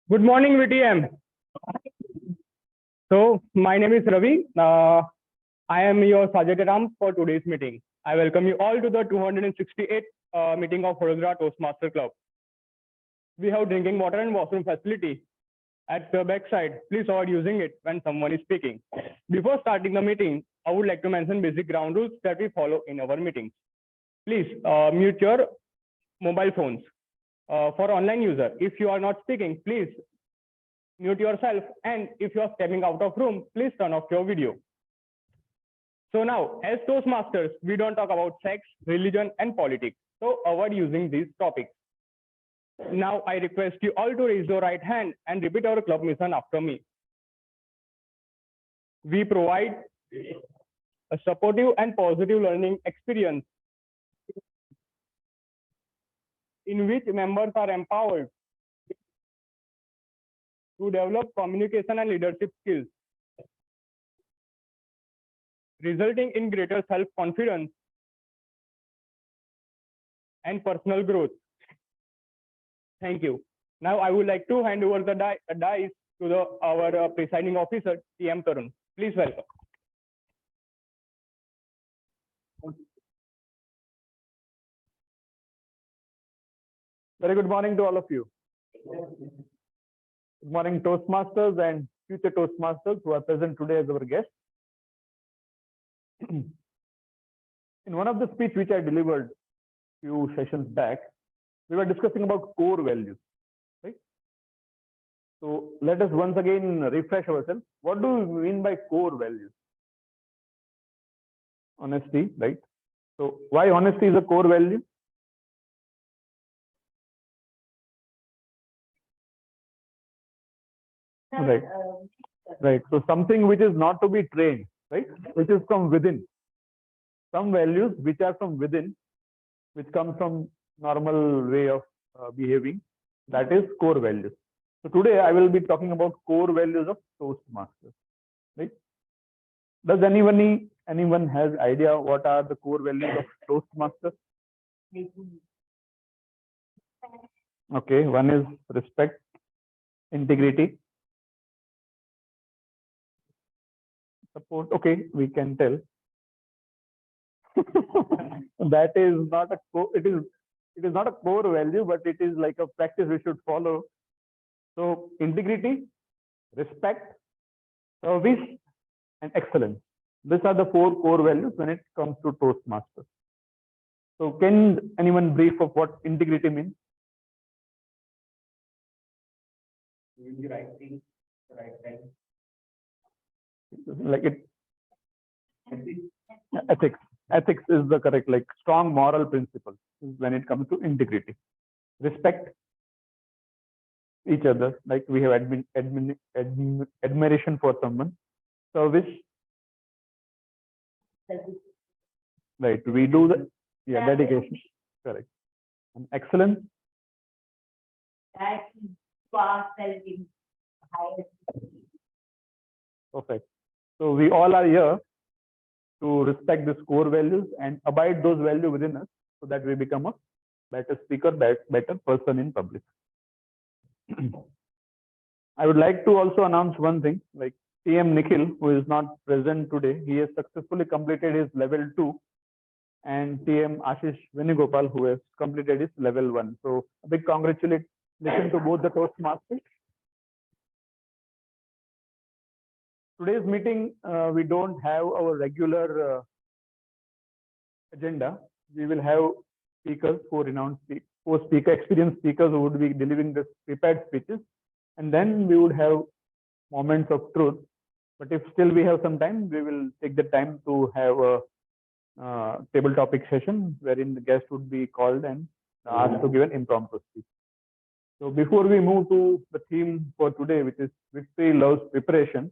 Good morning, VTM. So, my name is Ravi. I am your Sajjad for today's meeting. I welcome you all to the 268th meeting of Vadodara Toastmaster Club. We have drinking water and washroom facility at the backside. Please avoid using it when someone is speaking. Before starting the meeting, I would like to mention basic ground rules that we follow in our meetings. Please mute your mobile phones. For online user, if you are not speaking, please mute yourself, and if you are stepping out of room, please turn off your video. So now, as Toastmasters, we don't talk about sex, religion, and politics. So avoid using these topics. Now I request you all to raise your right hand and repeat our club mission after me. We provide a supportive and positive learning experience in which members are empowered to develop communication and leadership skills, resulting in greater self-confidence and personal growth. Thank you. Now I would like to hand over the dice to our presiding officer, TM Tarun. Please welcome. Very good morning to all of you. Good morning, Toastmasters and future Toastmasters who are present today as our guests. In one of the speech which I delivered few sessions back, we were discussing about core values, right? So let us once again refresh ourselves. What do we mean by core values? Honesty, right? So why honesty is a core value? Right. Right. So something which is not to be trained, right? Which is from within. Some values which are from within, which come from normal way of behaving, that is core values. So today I will be talking about core values of Toastmasters, right? Does anyone has idea what are the core values of Toastmasters? Okay, one is respect, integrity, support. Okay, we can tell. That is not a it is not a core value, but it is like a practice we should follow. So integrity, respect, service, and excellence. These are the 4 core values when it comes to Toastmasters. So can anyone brief of what integrity means? Doing the right thing, the right time. Like it. Ethics is the correct, like strong moral principles when it comes to integrity. Respect each other, like we have admiration for someone. Service, right? We do the dedication, correct. And excellence, perfect. So we all are here to respect these core values and abide those values within us, so that we become a better speaker, better person in public. I would like to also announce one thing, like TM Nikhil, who is not present today, he has successfully completed his level 2, and TM Ashish Venugopal, who has completed his level 1. So a big congratulations to both the Toastmasters. Today's meeting, we don't have our regular agenda. We will have speakers, 4 renowned experienced speakers who would be delivering the prepared speeches, and then we would have moments of truth. But if still we have some time, we will take the time to have a table topic session wherein the guest would be called and asked to give an impromptu speech. So before we move to the theme for today, which is Victory Loves Preparation,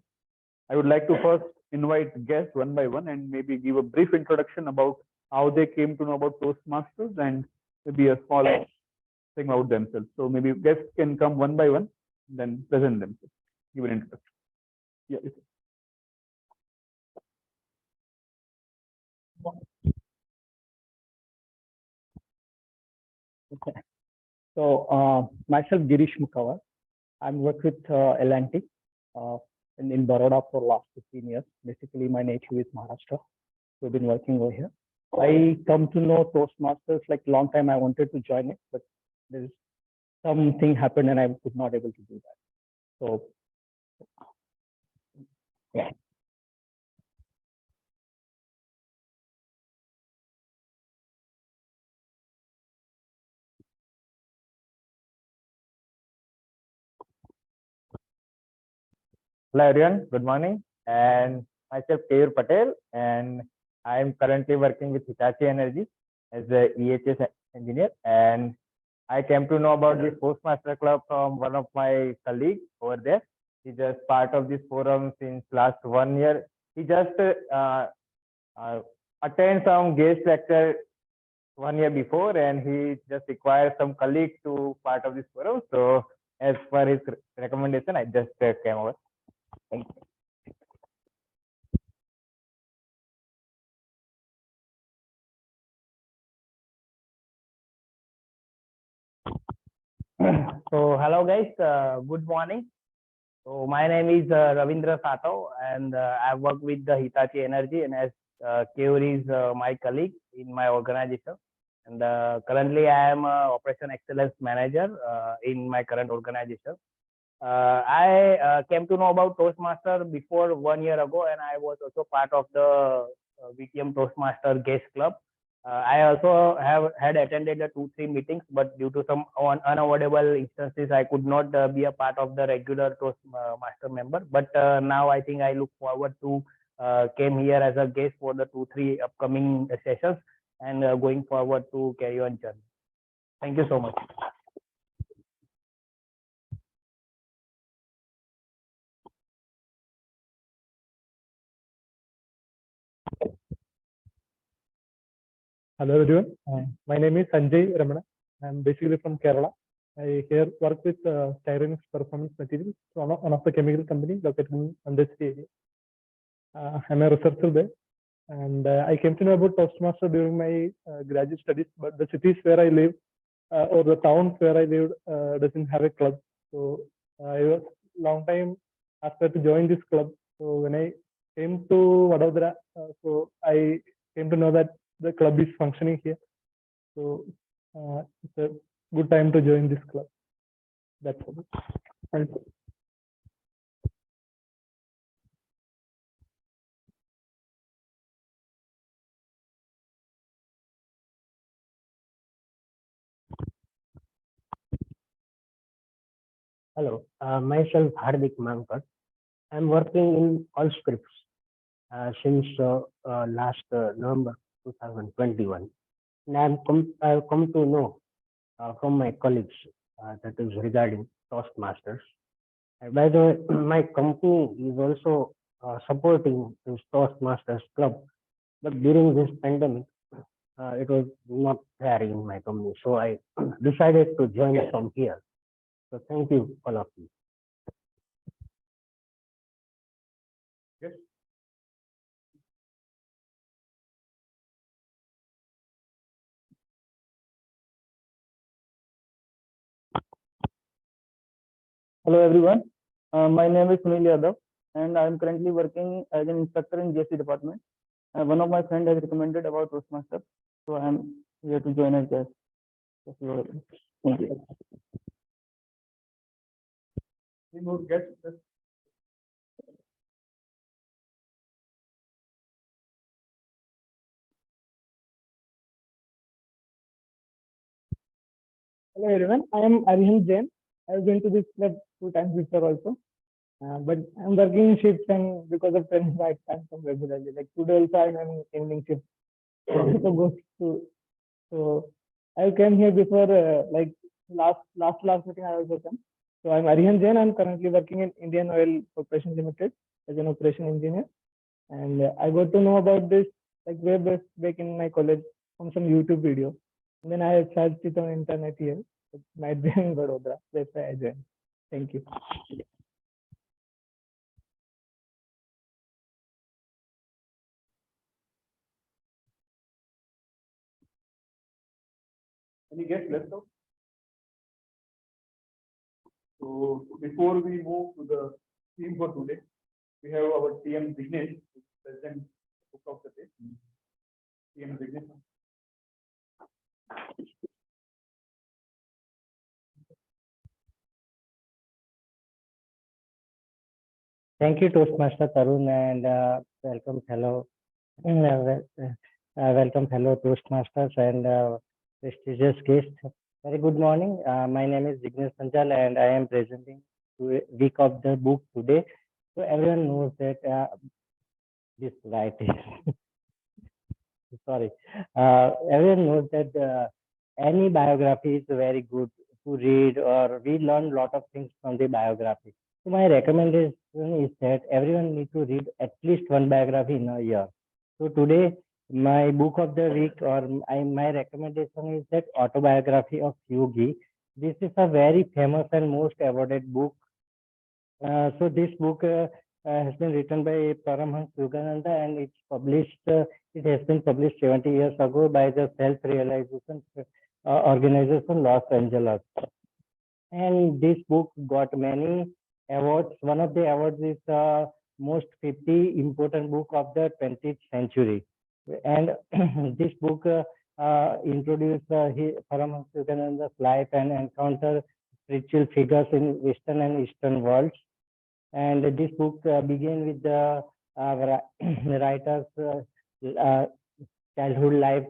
I would like to first invite guests one by one and maybe give a brief introduction about how they came to know about Toastmasters and maybe a small thing about themselves. So maybe guests can come one by one, then present themselves, give an introduction. Yeah. Okay. So myself, Girish Mukawar. I'm worked with L&T in Baroda for last 15 years. Basically, my native is Maharashtra. We've been working over here. I come to know Toastmasters like long time. I wanted to join it, but there's something happened and I could not able to do that. So, yeah. Hello everyone, good morning. And myself Keyur Patel, and I am currently working with Hitachi Energy as a EHS engineer. And I came to know about this Postmaster Club from one of my colleagues over there. He's just part of this forum since last 1 year. He just attend some guest lecture 1 year before, and he just required some colleagues to part of this forum. So as per his recommendation, I just came over. Thank you. So hello guys, good morning. So my name is Ravindra Sato, and I work with the Hitachi Energy, and as Keyur is my colleague in my organization. And currently I am a Operation Excellence Manager in my current organization. I came to know about Toastmaster before 1 year ago, and I was also part of the VTM Toastmaster Guest Club. I also have had attended the 2-3 meetings, but due to some unavoidable instances, I could not be a part of the regular Toastmaster member. But now I think I look forward to came here as a guest for the 2-3 upcoming sessions, and going forward to carry on journey. Thank you so much. Hello everyone. My name is Sanjay Ramana. I'm basically from Kerala. I here work with Styrenics Performance Materials, one of the chemical companies located in industry area. I'm a researcher there, and I came to know about Toastmaster during my graduate studies. But the cities where I live or the towns where I lived doesn't have a club. So I was long time after to join this club. So when I came to Vadodara, so I came to know that the club is functioning here. So it's a good time to join this club. That's all. Thank you. Hello, myself Hardik Mankar. I'm working in all scripts since last November 2021. And I've come to know from my colleagues that is regarding Toastmasters. And by the way, my company is also supporting this Toastmasters club, but during this pandemic, it was not there in my company. So I decided to join from here. So thank you, all of you. Hello everyone. My name is Sunil Yadav, and I am currently working as an inspector in GST department. One of my friends has recommended about Toastmaster, so I am here to join as guest. Thank you. Hello everyone. I am Arihant Jain. I've been to this club 2 times before also. But I'm working in shifts, and because of training, I can't come regularly. Like today also I'm having evening shift. So go to so I came here before like last meeting I also come. So I'm Arihant Jain. I'm currently working in Indian Oil Corporation Limited as an operation engineer. And I got to know about this like way back in my college from some YouTube video. And then I searched it on internet here. It might be in Vadodara. That's why I joined. Thank you. Any guest left out? So before we move to the theme for today, we have our TM Vignesh, who is present book of the day. TM Vignesh. Thank you, Toastmaster Tarun, and welcome fellow Toastmasters and prestigious guests. Very good morning. My name is Jignesh Sanchal, and I am presenting to week of the book today. So everyone knows that this right. Sorry. Everyone knows that any biography is very good to read, or we learn a lot of things from the biography. So my recommendation is that everyone need to read at least one biography in a year. So today, my book of the week, or my recommendation is that autobiography of Yogi. This is a very famous and most awarded book. So this book has been written by Paramhans Yogananda, and it's published. It has been published 70 years ago by the Self-Realization Organization, Los Angeles. And this book got many awards. One of the awards is the most 50 important book of the 20th century. And this book introduced Paramhans Yogananda's life and encounter spiritual figures in Western and Eastern worlds. And this book began with the writer's childhood life,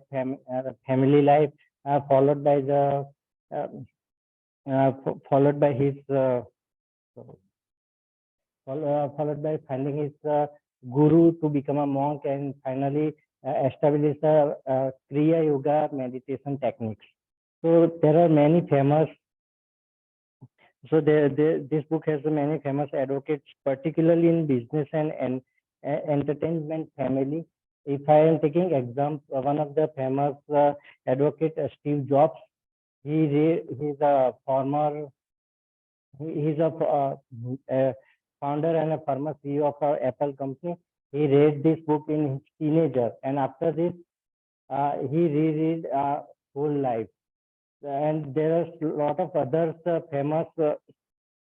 family life, followed by the followed by his followed by finding his guru to become a monk, and finally establish the Kriya Yoga meditation techniques. So there are many famous. So this book has many famous advocates, particularly in business and entertainment family. If I am taking example, one of the famous advocate, Steve Jobs, he's a former, he's a founder and a former CEO of our Apple company. He read this book in his teenager, and after this, he reread whole life. And there are a lot of others famous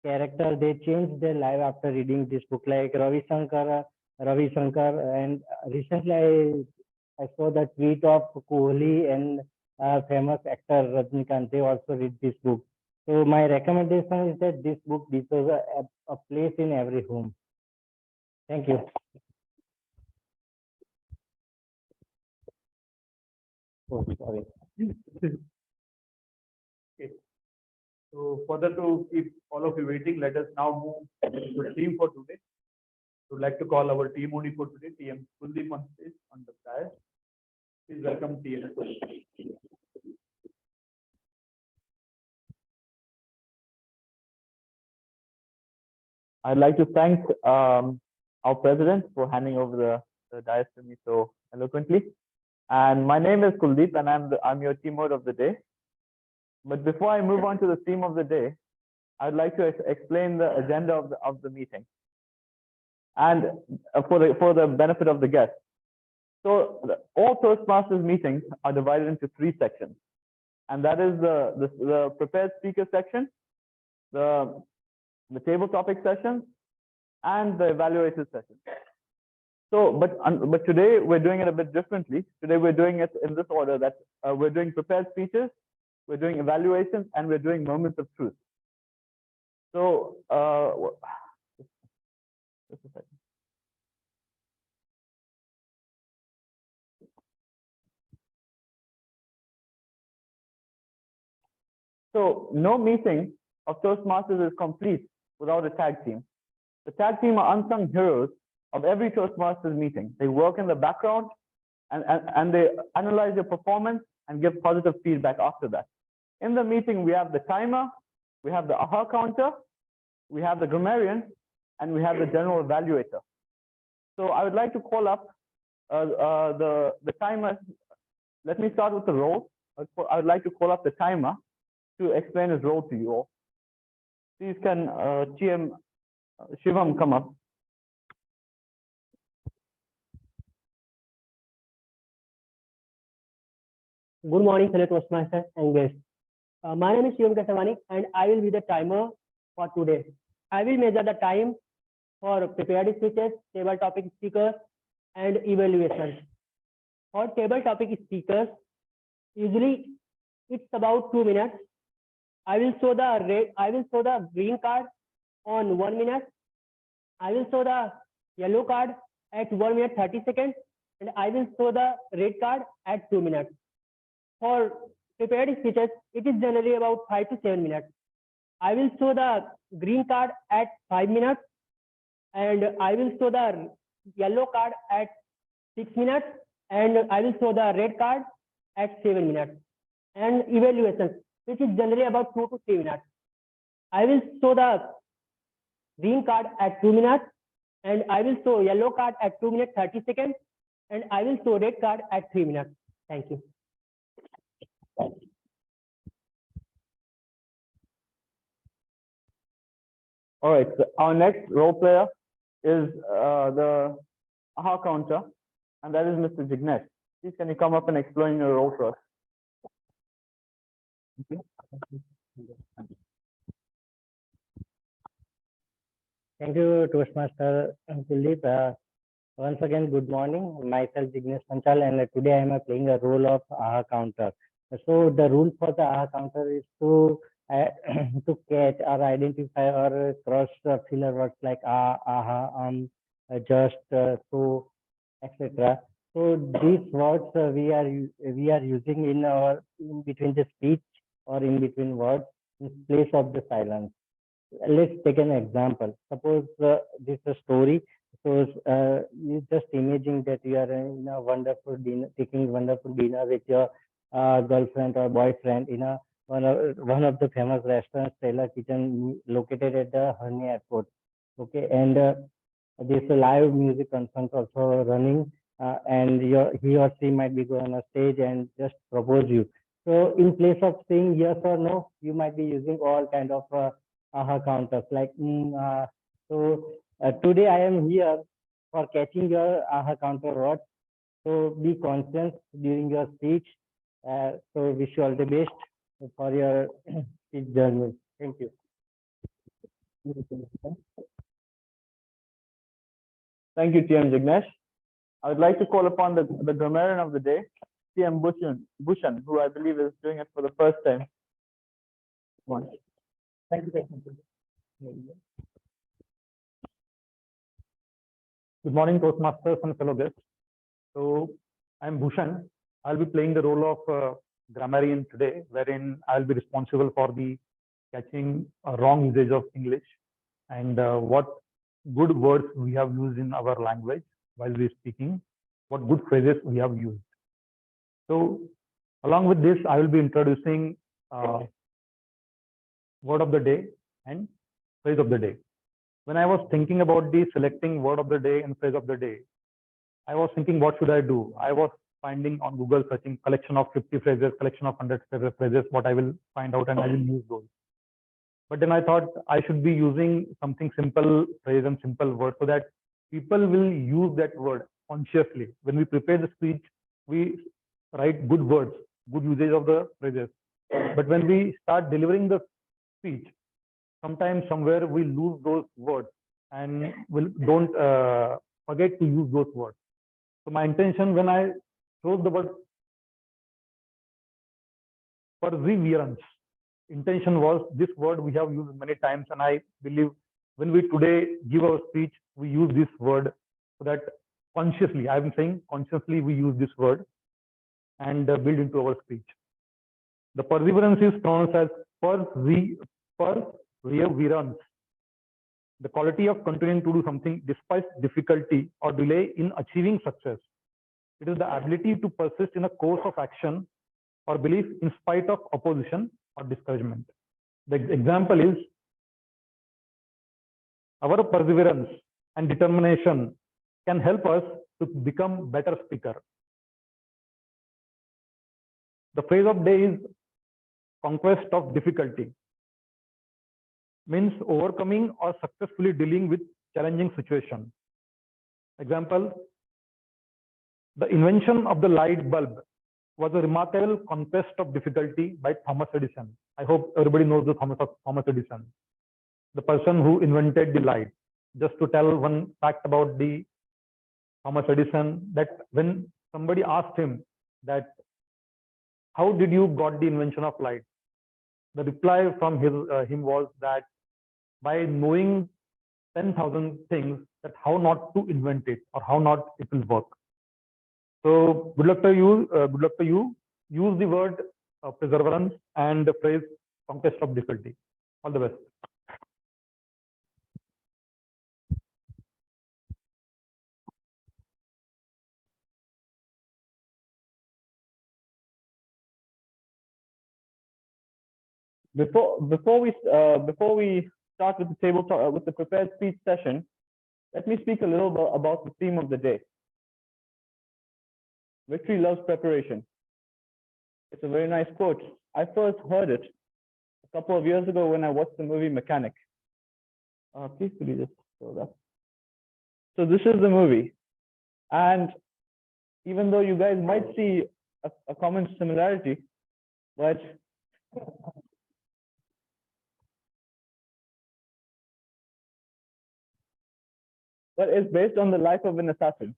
characters. They changed their life after reading this book, like Ravi Shankar, and recently I saw the tweet of Kohli and famous actor Rajnikant. They also read this book. So my recommendation is that this book deserves a place in every home. Thank you. Oh, sorry. Okay. So further to keep all of you waiting, let us now move to the theme for today. Would like to call our team only for today, TM Kuldeep on stage on the dais. Please welcome TM. I'd like to thank our president for handing over the dais to me so eloquently. And my name is Kuldeep, and I'm your teammate of the day. But before I move on to the theme of the day, I'd like to explain the agenda of the meeting, and for the benefit of the guests. So all Toastmasters meetings are divided into 3 sections, and that is the prepared speaker section, the table topic session, and the evaluator session. So, but today we're doing it a bit differently. Today we're doing it in this order: that we're doing prepared speeches, we're doing evaluations, and we're doing moments of truth. So, just a second. So, no meeting of Toastmasters is complete without a tag team. The tag team are unsung heroes of every Toastmasters meeting. They work in the background and they analyze your performance and give positive feedback after that. In the meeting, we have the timer, we have the AHA counter, we have the grammarian, and we have the general evaluator. So I would like to call up the timer. Let me start with the role. I would like to call up the timer to explain his role to you all. Please can TM Shivam come up. Good morning, fellow Toastmasters and guests. My name is Shivam Kasavani, and I will be the timer for today. I will measure the time for prepared speeches, table topic speakers, and evaluations. For table topic speakers, usually it's about 2 minutes. I will show the green card on 1 minute. I will show the yellow card at 1 minute 30 seconds, and I will show the red card at 2 minutes. For prepared speeches, it is generally about 5 to 7 minutes. I will show the green card at 5 minutes, and I will show the yellow card at 6 minutes, and I will show the red card at 7 minutes. And evaluations, which is generally about 2 to 3 minutes. I will show the green card at 2 minutes, and I will show yellow card at 2 minutes 30 seconds, and I will show red card at 3 minutes. Thank you. All right, so our next role player is the AHA counter, and that is Mr. Jignesh. Please, can you come up and explain your role for us? Thank you, Toastmaster Kuldeep. Once again, good morning. Myself, Jignesh Panchal, and today I am playing a role of AHA counter. So the rule for the AHA counter is to catch or identify or cross filler words like aha, just, so, etc. So these words we are using in between the speech or in between words in place of the silence. Let's take an example. Suppose this is a story. So you just imagine that you are in a wonderful dinner, taking wonderful dinner with your girlfriend or boyfriend in one of the famous restaurants, Taylor Kitchen, located at the Herne Airport. Okay, and there's a live music concert also running, and he or she might be going on a stage and just propose you. So in place of saying yes or no, you might be using all kind of AHA counters like today I am here for catching your AHA counter words. So be conscious during your speech. So wish you all the best for your speech journey. Thank you. Thank you, TM Jignesh. I would like to call upon the grammarian of the day, TM Bhushan, who I believe is doing it for the first time. Thank you. Good morning, Toastmasters and fellow guests. So I'm Bhushan. I'll be playing the role of grammarian today, wherein I'll be responsible for the catching a wrong usage of English and what good words we have used in our language while we're speaking, what good phrases we have used. So along with this, I will be introducing word of the day and phrase of the day. When I was thinking about the selecting word of the day and phrase of the day, I was thinking, what should I do? I was finding on Google, searching collection of 50 phrases, collection of 100 phrases, what I will find out, and I will use those. But then I thought I should be using something simple phrase and simple word so that people will use that word consciously. When we prepare the speech, we write good words, good usage of the phrases. But when we start delivering the speech, sometimes somewhere we lose those words and don't forget to use those words. So my intention when I chose the word perseverance, intention was this word we have used many times, and I believe when we today give our speech, we use this word so that consciously, I've been saying consciously we use this word and build into our speech. The perseverance is pronounced as perseverance. The quality of continuing to do something despite difficulty or delay in achieving success. It is the ability to persist in a course of action or belief in spite of opposition or discouragement. The example is our perseverance and determination can help us to become better speaker. The phrase of day is conquest of difficulty. Means overcoming or successfully dealing with challenging situation. Example, the invention of the light bulb was a remarkable conquest of difficulty by Thomas Edison. I hope everybody knows the Thomas Edison. the person who invented the light. Just to tell one fact about the Thomas Edison, that when somebody asked him that how did you got the invention of light, the reply from him was that by knowing 10,000 things, that how not to invent it or how not it will work. So good luck to you. Good luck to you. Use the word perseverance and the phrase conquest of difficulty. All the best. Before we start with the table talk, with the prepared speech session, let me speak a little bit about the theme of the day. Victory loves preparation. It's a very nice quote. I first heard it a couple of years ago when I watched the movie Mechanic. Please could you just show that? So this is the movie, and even though you guys might see a common similarity, but it's based on the life of an assassin,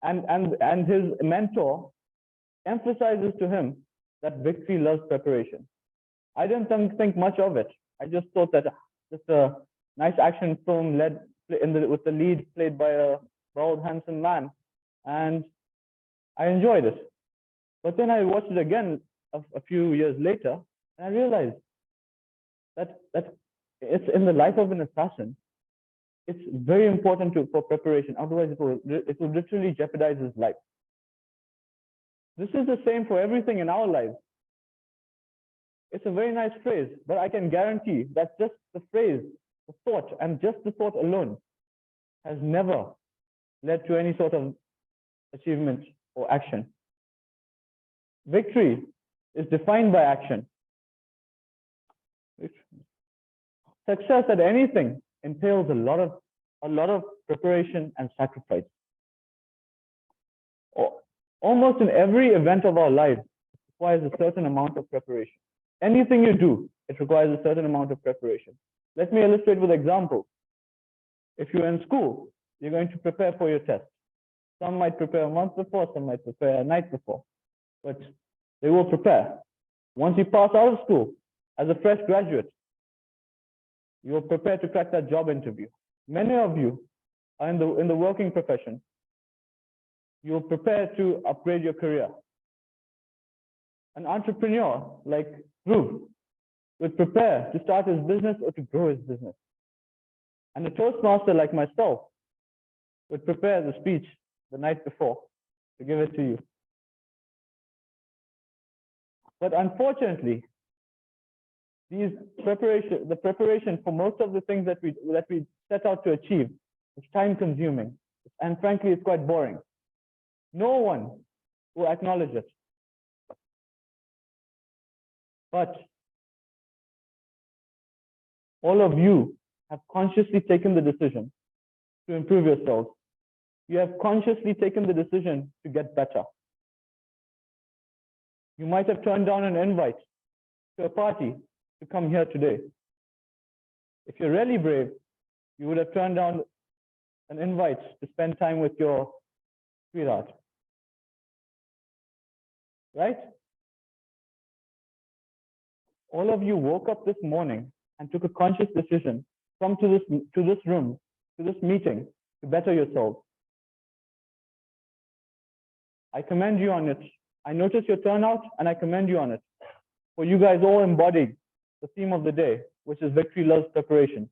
and his mentor emphasizes to him that victory loves preparation. I didn't think much of it. I just thought that just a nice action film with the lead played by a bald, handsome man, and I enjoyed it. But then I watched it again a few years later, and I realized that it's in the life of an assassin. It's very important for preparation. Otherwise, it will literally jeopardize his life. This is the same for everything in our lives. It's a very nice phrase, but I can guarantee that just the phrase, the thought, and just the thought alone has never led to any sort of achievement or action. Victory is defined by action. Success at anything entails a lot of preparation and sacrifice. Almost in every event of our lives, it requires a certain amount of preparation. Anything you do, it requires a certain amount of preparation. Let me illustrate with examples. If you're in school, you're going to prepare for your test. Some might prepare a month before, some might prepare a night before, but they will prepare. Once you pass out of school, as a fresh graduate, you're prepared to crack that job interview. Many of you are in the working profession. You're prepared to upgrade your career. An entrepreneur like Dhruv would prepare to start his business or to grow his business. And a Toastmaster like myself would prepare the speech the night before to give it to you. But unfortunately, the preparation for most of the things that we set out to achieve is time consuming, and frankly, it's quite boring. No one will acknowledge it. But all of you have consciously taken the decision to improve yourselves. You have consciously taken the decision to get better. You might have turned down an invite to a party to come here today. If you're really brave, you would have turned down an invite to spend time with your sweetheart. Right? All of you woke up this morning and took a conscious decision to come to this room, to this meeting, to better yourselves. I commend you on it. I noticed your turnout and I commend you on it. For you guys all embodied the theme of the day, which is victory loves preparation.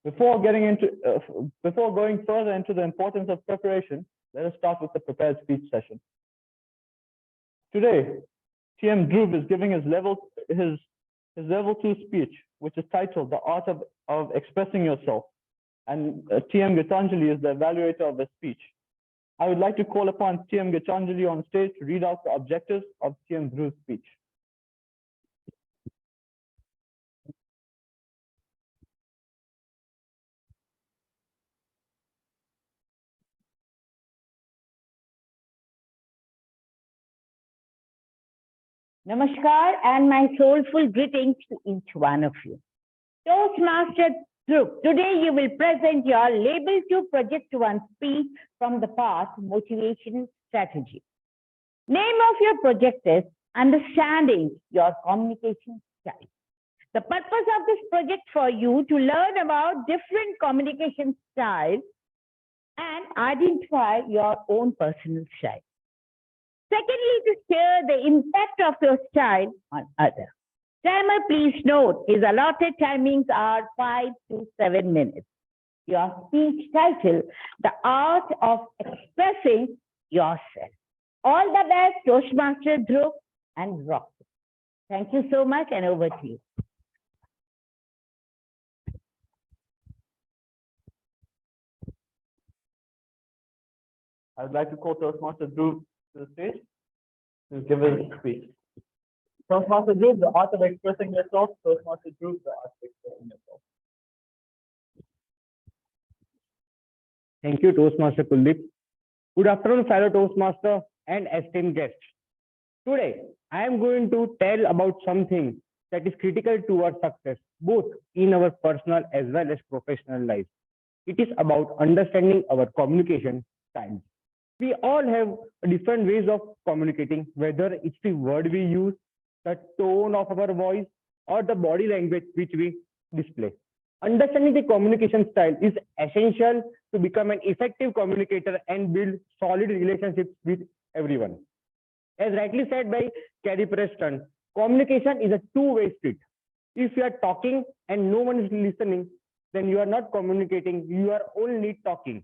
Before going further into the importance of preparation, let us start with the prepared speech session. Today, TM Dhruv is giving his level 2 speech, which is titled "The Art of Expressing Yourself," and TM Gitanjali is the evaluator of the speech. I would like to call upon TM Gitanjali on stage to read out the objectives of TM Dhruv's speech. Namaskar and my soulful greetings to each one of you. Toastmaster Group, today you will present your Label to Project 1 speech from the past motivation strategy. Name of your project is Understanding Your Communication Style. The purpose of this project for you to learn about different communication styles and identify your own personal style. Secondly, to share the impact of your style on others. Timer, please note, his allotted timings are 5 to 7 minutes. Your speech title, The Art of Expressing Yourself. All the best, Toastmaster Group and Rock. Thank you so much and over to you. I would like to call Toastmaster Group to the stage to give a speech. Toastmaster Group, the art of expressing yourself. Toastmaster Group, the art of expressing yourself. Thank you, Toastmaster Kuldeep. Good afternoon, fellow Toastmaster and esteemed guests. Today, I am going to tell about something that is critical to our success, both in our personal as well as professional life. It is about understanding our communication styles. We all have different ways of communicating, whether it's the word we use, the tone of our voice, or the body language which we display. Understanding the communication style is essential to become an effective communicator and build solid relationships with everyone. As rightly said by Carrie Preston, communication is a two-way street. If you are talking and no one is listening, then you are not communicating, you are only talking.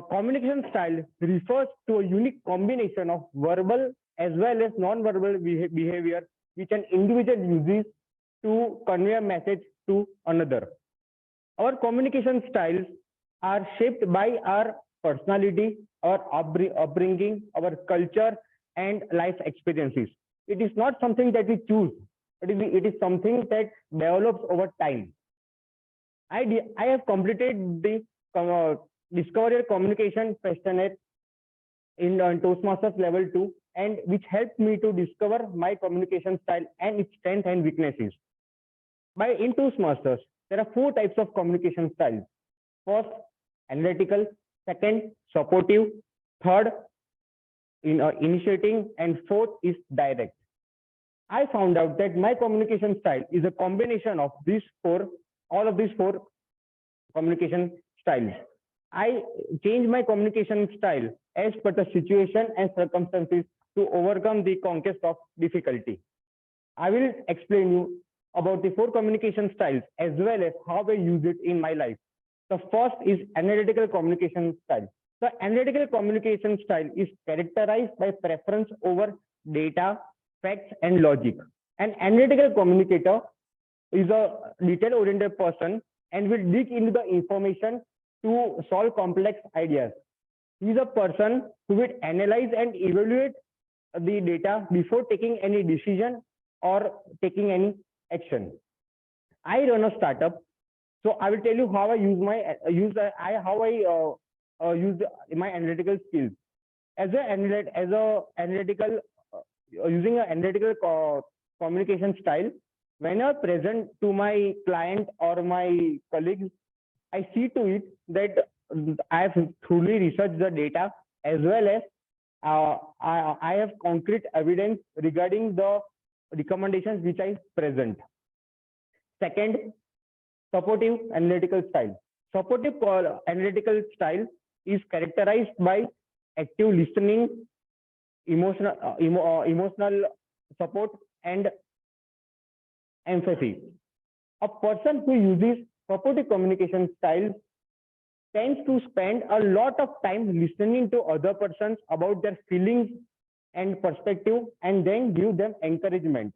Communication style refers to a unique combination of verbal as well as non-verbal behavior which an individual uses to convey a message to another. Our communication styles are shaped by our personality, our upbringing, our culture, and life experiences. It is not something that we choose, but it is something that develops over time. I have completed the Discover Your Communication questionnaire in Toastmasters level 2, and which helped me to discover my communication style and its strengths and weaknesses. In Toastmasters, there are 4 types of communication styles. First, analytical. Second, supportive. Third, initiating. And fourth is direct. I found out that my communication style is a combination of all of these four communication styles. I change my communication style as per the situation and circumstances to overcome the conquest of difficulty. I will explain you about the 4 communication styles as well as how I use it in my life. The first is analytical communication style. The analytical communication style is characterized by preference over data, facts, and logic. An analytical communicator is a detail-oriented person and will dig into the information to solve complex ideas. He is a person who will analyze and evaluate the data before taking any decision or taking any action. I run a startup, so I will tell you how I use my my analytical skills. Using an analytical communication style, when I present to my client or my colleagues, I see to it that I have truly researched the data as well as I have concrete evidence regarding the recommendations which I present. Second, supportive analytical style. Supportive analytical style is characterized by active listening, emotional support, and empathy. A person who uses supportive communication style tends to spend a lot of time listening to other persons about their feelings and perspective and then give them encouragement.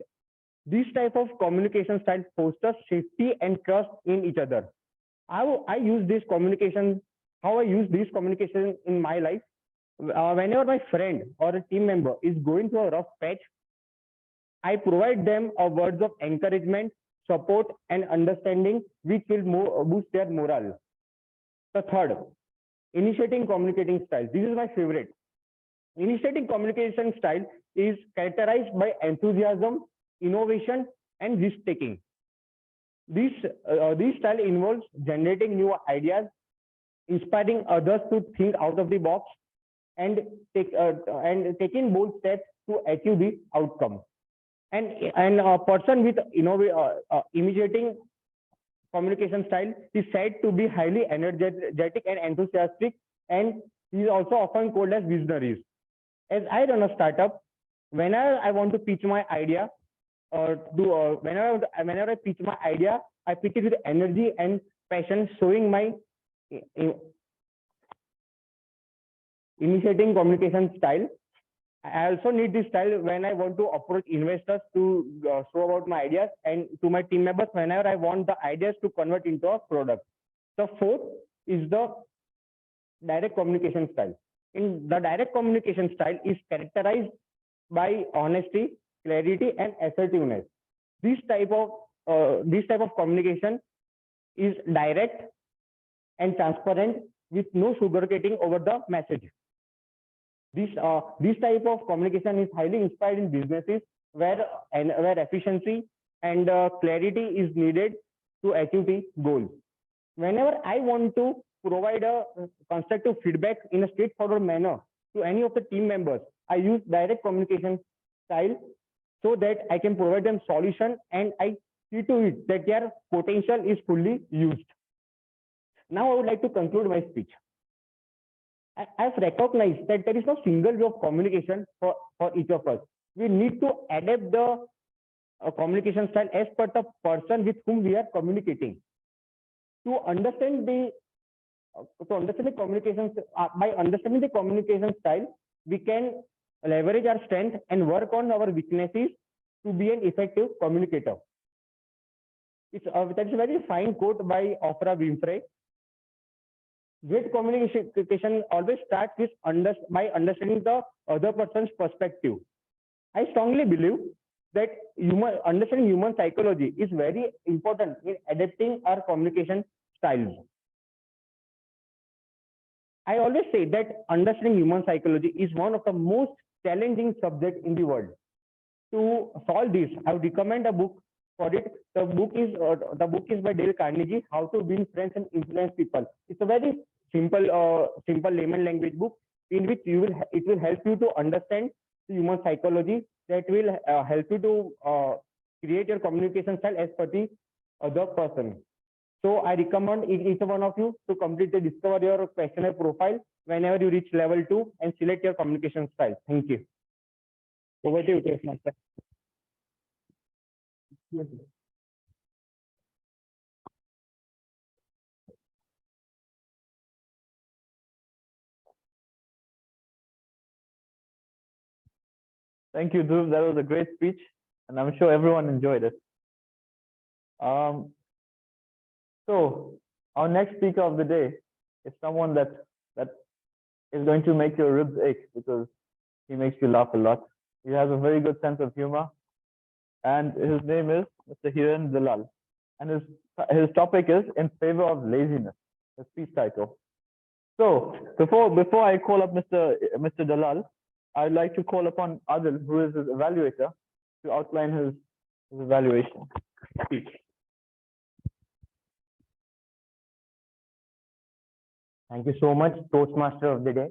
This type of communication style fosters safety and trust in each other. How I use this communication in my life. Whenever my friend or a team member is going through a rough patch, I provide them a words of encouragement, support, and understanding, which will boost their morale. The third, initiating communicating style. This is my favorite. Initiating communication style is characterized by enthusiasm, innovation, and risk-taking. This style involves generating new ideas, inspiring others to think out of the box, and taking bold steps to achieve the outcome. And a person with imitating communication style is said to be highly energetic and enthusiastic, and he is also often called as visionaries. As I run a startup, whenever I want to pitch my idea, whenever I pitch my idea, I pitch it with energy and passion, showing my initiating communication style. I also need this style when I want to approach investors to show about my ideas, and to my team members whenever I want the ideas to convert into a product. The fourth is the direct communication style. In the direct communication style is characterized by honesty, clarity, and assertiveness. This type of communication is direct and transparent with no sugarcoating over the message. This type of communication is highly inspired in businesses where efficiency and clarity is needed to achieve the goal. Whenever I want to provide a constructive feedback in a straightforward manner to any of the team members, I use direct communication style so that I can provide them solution, and I see to it that their potential is fully used. Now I would like to conclude my speech. I've recognized that there is no single way of communication for each of us. We need to adapt the communication style as per the person with whom we are communicating. To understand the communication, by understanding the communication style, we can leverage our strength and work on our weaknesses to be an effective communicator. That is a very fine quote by Oprah Winfrey. Great communication always starts with by understanding the other person's perspective. I strongly believe that understanding human psychology is very important in adapting our communication styles. I always say that understanding human psychology is one of the most challenging subjects in the world. To solve this, I would recommend a book for it. The book is by Dale Carnegie, How to Win Friends and Influence People. It's a very simple layman language book in which it will help you to understand the human psychology, that will help you to create your communication style as per the other person. So I recommend each one of you to completely discover your questionnaire profile whenever you reach level 2 and select your communication style. Thank you. Over to you, Toastmaster. Thank you, Dhruv. That was a great speech, and I'm sure everyone enjoyed it. So our next speaker of the day is someone that is going to make your ribs ache, because he makes you laugh a lot. He has a very good sense of humor, and his name is Mr. Hiren Dalal, and his topic is In Favor of Laziness, the speech title. So before I call up Mr. Dalal, I'd like to call upon Adil, who is his evaluator, to outline his evaluation speech. Thank you so much, Toastmaster of the day.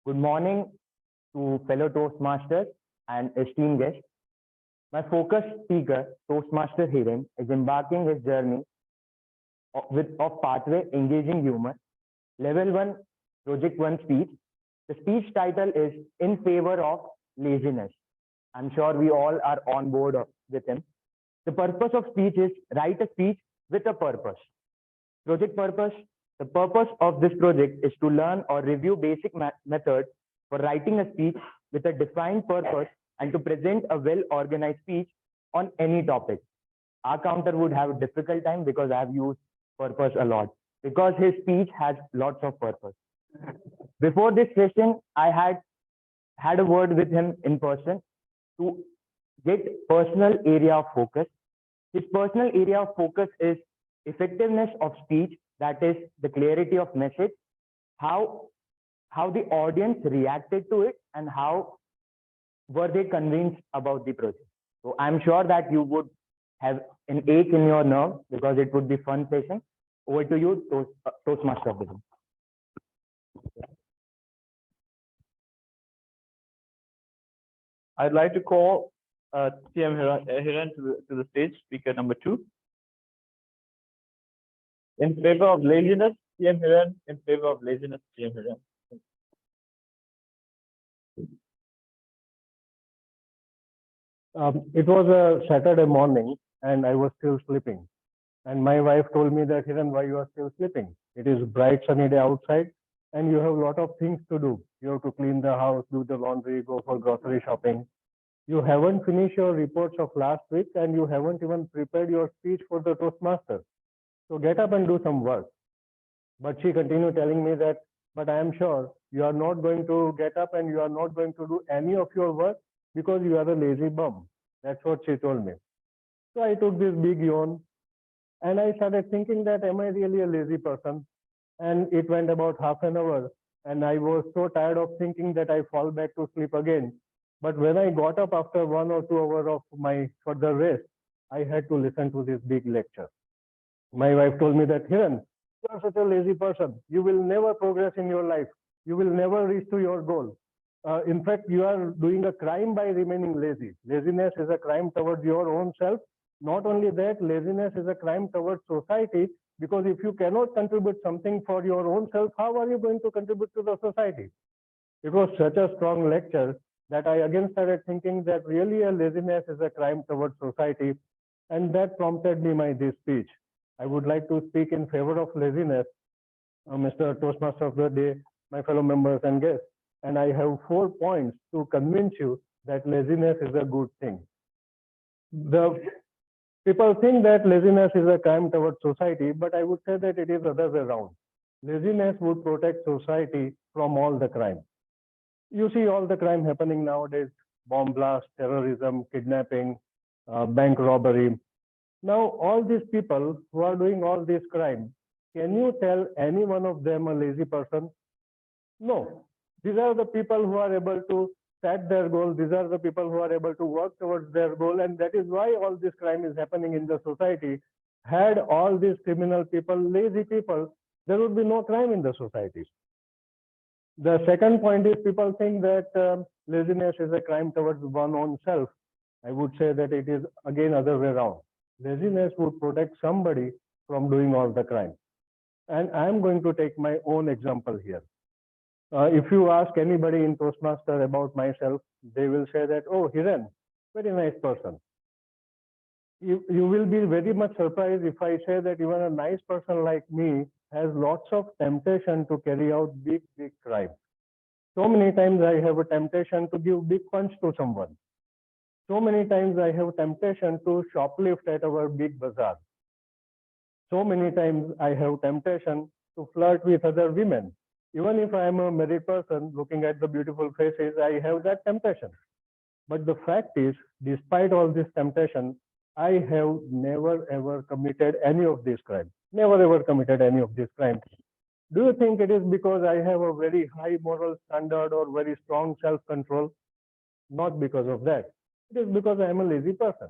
Good morning to fellow Toastmasters and esteemed guests. My focused speaker, Toastmaster Hiren, is embarking his journey of pathway engaging humor, level 1, project 1 speech. The speech title is In Favor of Laziness. I'm sure we all are on board with him. The purpose of speech is write a speech with a purpose. Project purpose. The purpose of this project is to learn or review basic methods for writing a speech with a defined purpose and to present a well-organized speech on any topic. Our counter would have a difficult time because I have used purpose a lot, because his speech has lots of purpose. Before this session, I had a word with him in person to get personal area of focus. His personal area of focus is effectiveness of speech, that is the clarity of message, how the audience reacted to it, and how were they convinced about the project? So I'm sure that you would have an ache in your nerve because it would be fun session. Over to you, Toastmaster of the day. I'd like to call TM Hiran to the stage, speaker number 2. In favor of laziness, TM Hiran. In favor of laziness, TM Hiran. It was a Saturday morning and I was still sleeping. And my wife told me that, Hiran, why you are still sleeping? It is bright sunny day outside and you have a lot of things to do. You have to clean the house, do the laundry, go for grocery shopping. You haven't finished your reports of last week and you haven't even prepared your speech for the Toastmaster. So get up and do some work. But she continued telling me that, but I am sure you are not going to get up and you are not going to do any of your work because you are a lazy bum. That's what she told me. So I took this big yawn and I started thinking that, am I really a lazy person? And it went about half an hour and I was so tired of thinking that I fall back to sleep again. But when I got up after 1 or 2 hours of my further rest, I had to listen to this big lecture. My wife told me that, Hiran, you are such a lazy person. You will never progress in your life. You will never reach to your goal. In fact, you are doing a crime by remaining lazy. Laziness is a crime towards your own self. Not only that, laziness is a crime towards society, because if you cannot contribute something for your own self, how are you going to contribute to the society? It was such a strong lecture that I again started thinking that really a laziness is a crime towards society. And that prompted me this speech. I would like to speak in favor of laziness, Mr. Toastmaster of the day, my fellow members and guests. And I have 4 points to convince you that laziness is a good thing. The people think that laziness is a crime towards society, but I would say that it is other way around. Laziness would protect society from all the crime. You see all the crime happening nowadays: bomb blast, terrorism, kidnapping, bank robbery. Now, all these people who are doing all these crimes, can you tell any one of them a lazy person? No. These are the people who are able to set their goal. These are the people who are able to work towards their goal. And that is why all this crime is happening in the society. Had all these criminal people, lazy people, there would be no crime in the society. The second point is people think that laziness is a crime towards one's own self. I would say that it is again other way around. Laziness would protect somebody from doing all the crime. And I'm going to take my own example here. If you ask anybody in Toastmaster about myself, they will say that, oh, Hiran, very nice person. You will be very much surprised if I say that even a nice person like me has lots of temptation to carry out big, big crimes. So many times I have a temptation to give big punch to someone. So many times I have temptation to shoplift at our big bazaar. So many times I have temptation to flirt with other women. Even if I am a married person looking at the beautiful faces, I have that temptation. But the fact is, despite all this temptation, I have never ever committed any of these crimes. Never ever committed any of these crimes. Do you think it is because I have a very high moral standard or very strong self-control? Not because of that. It is because I am a lazy person.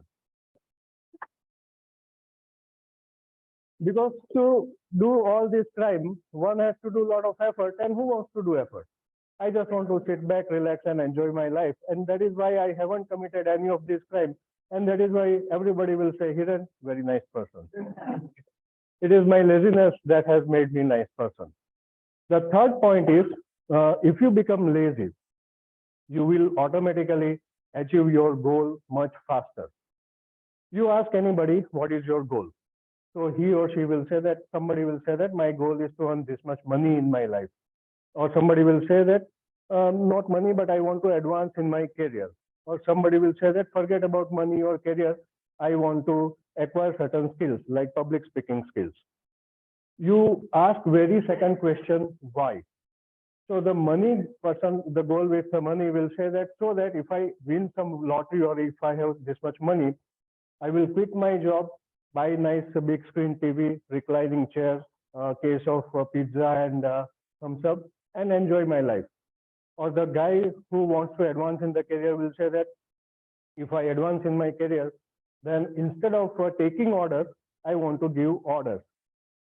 Because to do all this crime, one has to do a lot of effort, and who wants to do effort? I just want to sit back, relax, and enjoy my life. And that is why I haven't committed any of these crimes. And that is why everybody will say, Hiran, very nice person. It is my laziness that has made me a nice person. The third point is, if you become lazy, you will automatically achieve your goal much faster. You ask anybody, what is your goal? So he or she will say that, somebody will say that my goal is to earn this much money in my life. Or somebody will say that, not money, but I want to advance in my career. Or somebody will say that, forget about money or career, I want to acquire certain skills like public speaking skills. You ask very second question, why? So the money person, the goal with the money will say that, so that if I win some lottery or if I have this much money, I will quit my job, buy nice big screen TV, reclining chairs, case of pizza and thumbs up, and enjoy my life. Or the guy who wants to advance in the career will say that if I advance in my career, then instead of taking orders, I want to give orders.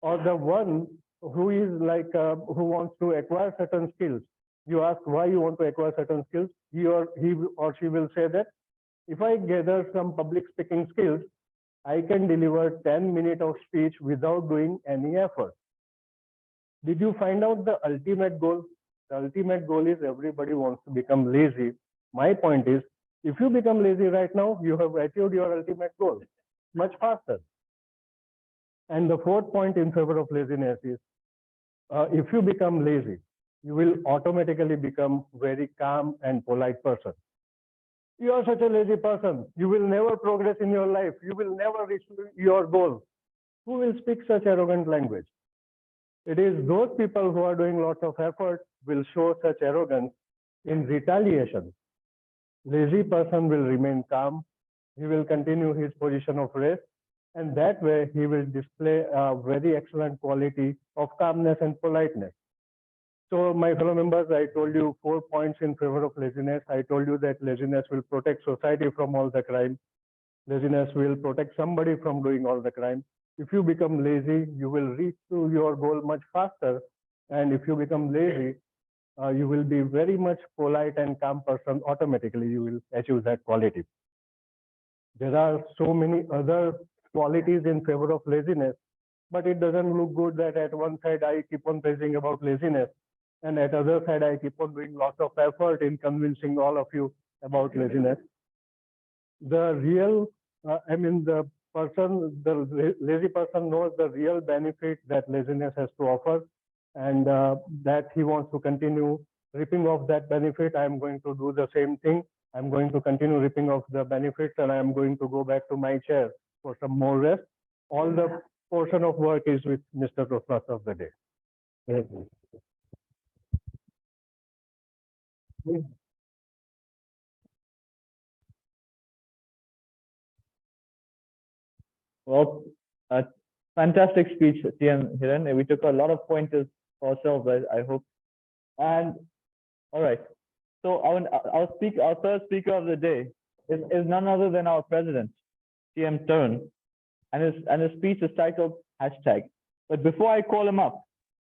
Or the one who is like who wants to acquire certain skills. You ask why you want to acquire certain skills. He or she will say that if I gather some public speaking skills, I can deliver 10 minutes of speech without doing any effort. Did you find out the ultimate goal? The ultimate goal is everybody wants to become lazy. My point is, if you become lazy right now, you have achieved your ultimate goal much faster. And the fourth point in favor of laziness is, if you become lazy, you will automatically become very calm and polite person. You are such a lazy person. You will never progress in your life. You will never reach your goal. Who will speak such arrogant language? It is those people who are doing lots of effort will show such arrogance in retaliation. Lazy person will remain calm. He will continue his position of rest. And that way he will display a very excellent quality of calmness and politeness. So my fellow members, I told you 4 points in favor of laziness. I told you that laziness will protect society from all the crime. Laziness will protect somebody from doing all the crime. If you become lazy, you will reach to your goal much faster. And if you become lazy, you will be very much polite and calm person. Automatically, you will achieve that quality. There are so many other qualities in favor of laziness, but it doesn't look good that at one side I keep on praising about laziness, and at other side I keep on doing lots of effort in convincing all of you about laziness. The real, the lazy person knows the real benefit that laziness has to offer, and that he wants to continue ripping off that benefit. I am going to do the same thing. I'm going to continue ripping off the benefits, and I am going to go back to my chair for some more rest. All the portion of work is with Mr. Toastmaster of the day. Well, fantastic speech, TM Hiran. We took a lot of pointers for ourselves, I hope. And all right. So our third speaker of the day is none other than our president, TM Tarun, and his speech is titled hashtag. But before I call him up,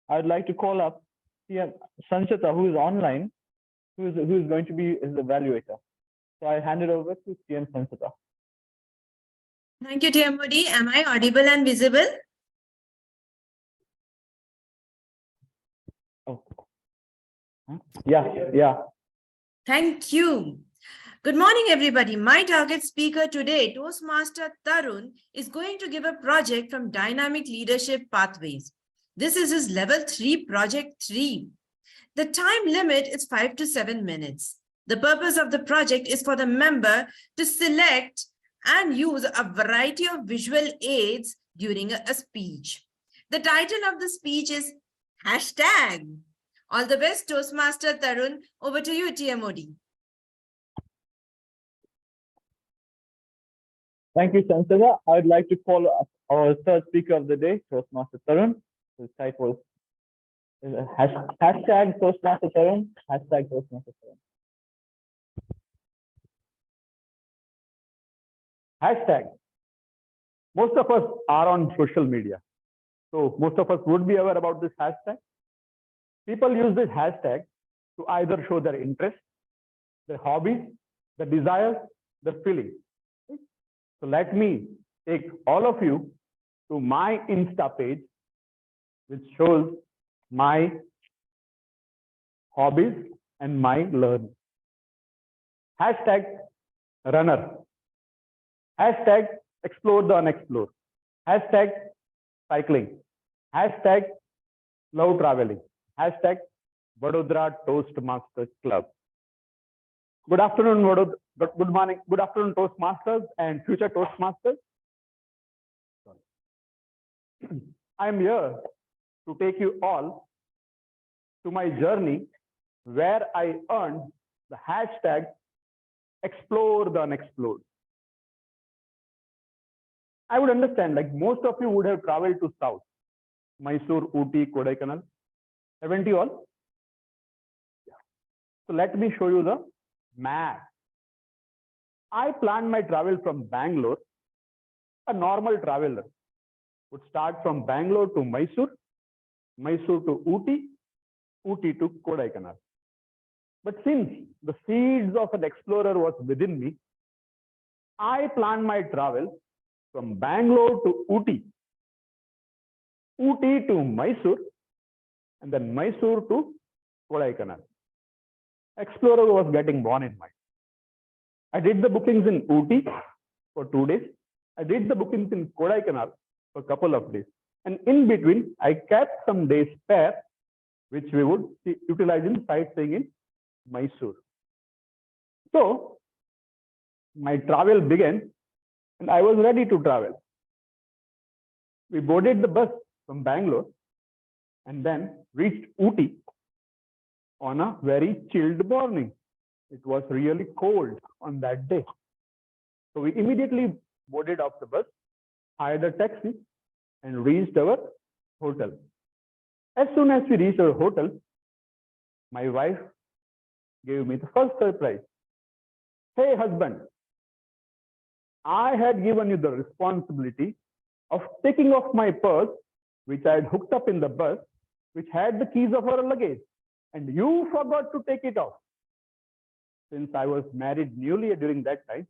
I would like to call up TM Sanchita, who is online, who is going to be his evaluator. So I hand it over to TM Sanchita. Thank you, TM Modi. Am I audible and visible? Oh. Yeah. Thank you. Good morning, everybody. My target speaker today, Toastmaster Tarun, is going to give a project from Dynamic Leadership Pathways. This is his level 3 project 3. The time limit is 5 to 7 minutes. The purpose of the project is for the member to select and use a variety of visual aids during a speech. The title of the speech is hashtag. All the best, Toastmaster Tarun. Over to you, TM Modi. Thank you, Sanchita. I would like to call up our third speaker of the day, Toastmaster Tarun. His title is hashtag Toastmaster Tarun, hashtag Toastmaster Tarun. Hashtag. Most of us are on social media. So most of us would be aware about this hashtag. People use this hashtag to either show their interest, their hobbies, the desires, the feelings. So let me take all of you to my Insta page, which shows my hobbies and my learning. Hashtag runner. Hashtag explore the unexplored. Hashtag cycling. Hashtag love traveling. Hashtag Vadodara Toastmasters Club. Good afternoon, good morning, good afternoon, Toastmasters and future Toastmasters. I am here to take you all to my journey where I earned the hashtag explore the unexplored. I would understand, like most of you would have traveled to South, Mysore, Ooty, Kodaikanal. Haven't you all? Yeah. So let me show you the map. I planned my travel from Bangalore. A normal traveler would start from Bangalore to Mysore, Mysore to Ooty, Ooty to Kodaikanal. But since the seeds of an explorer was within me, I planned my travel from Bangalore to Ooty, Ooty to Mysore, and then Mysore to Kodaikanal. Explorer was getting born in mind. I did the bookings in Ooty for 2 days. I did the bookings in Kodaikanal for a couple of days. And in between, I kept some days spare, which we would utilize in sightseeing in Mysore. So my travel began and I was ready to travel. We boarded the bus from Bangalore and then reached Ooty on a very chilled morning. It was really cold on that day. So we immediately boarded off the bus, hired a taxi, and reached our hotel. As soon as we reached our hotel, my wife gave me the first surprise. Hey, husband, I had given you the responsibility of taking off my purse, which I had hooked up in the bus, which had the keys of our luggage, and you forgot to take it off. Since I was married newly during that time,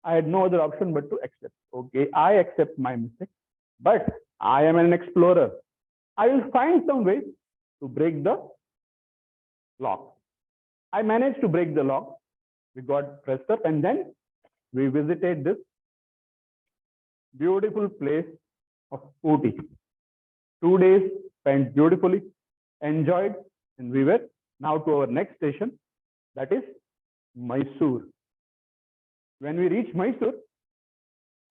I had no other option but to accept. Okay, I accept my mistake, but I am an explorer. I will find some way to break the lock. I managed to break the lock. We got dressed up and then we visited this beautiful place of Ooty. 2 days spent beautifully, enjoyed, and we were now to our next station, that is Mysore. When we reached Mysore,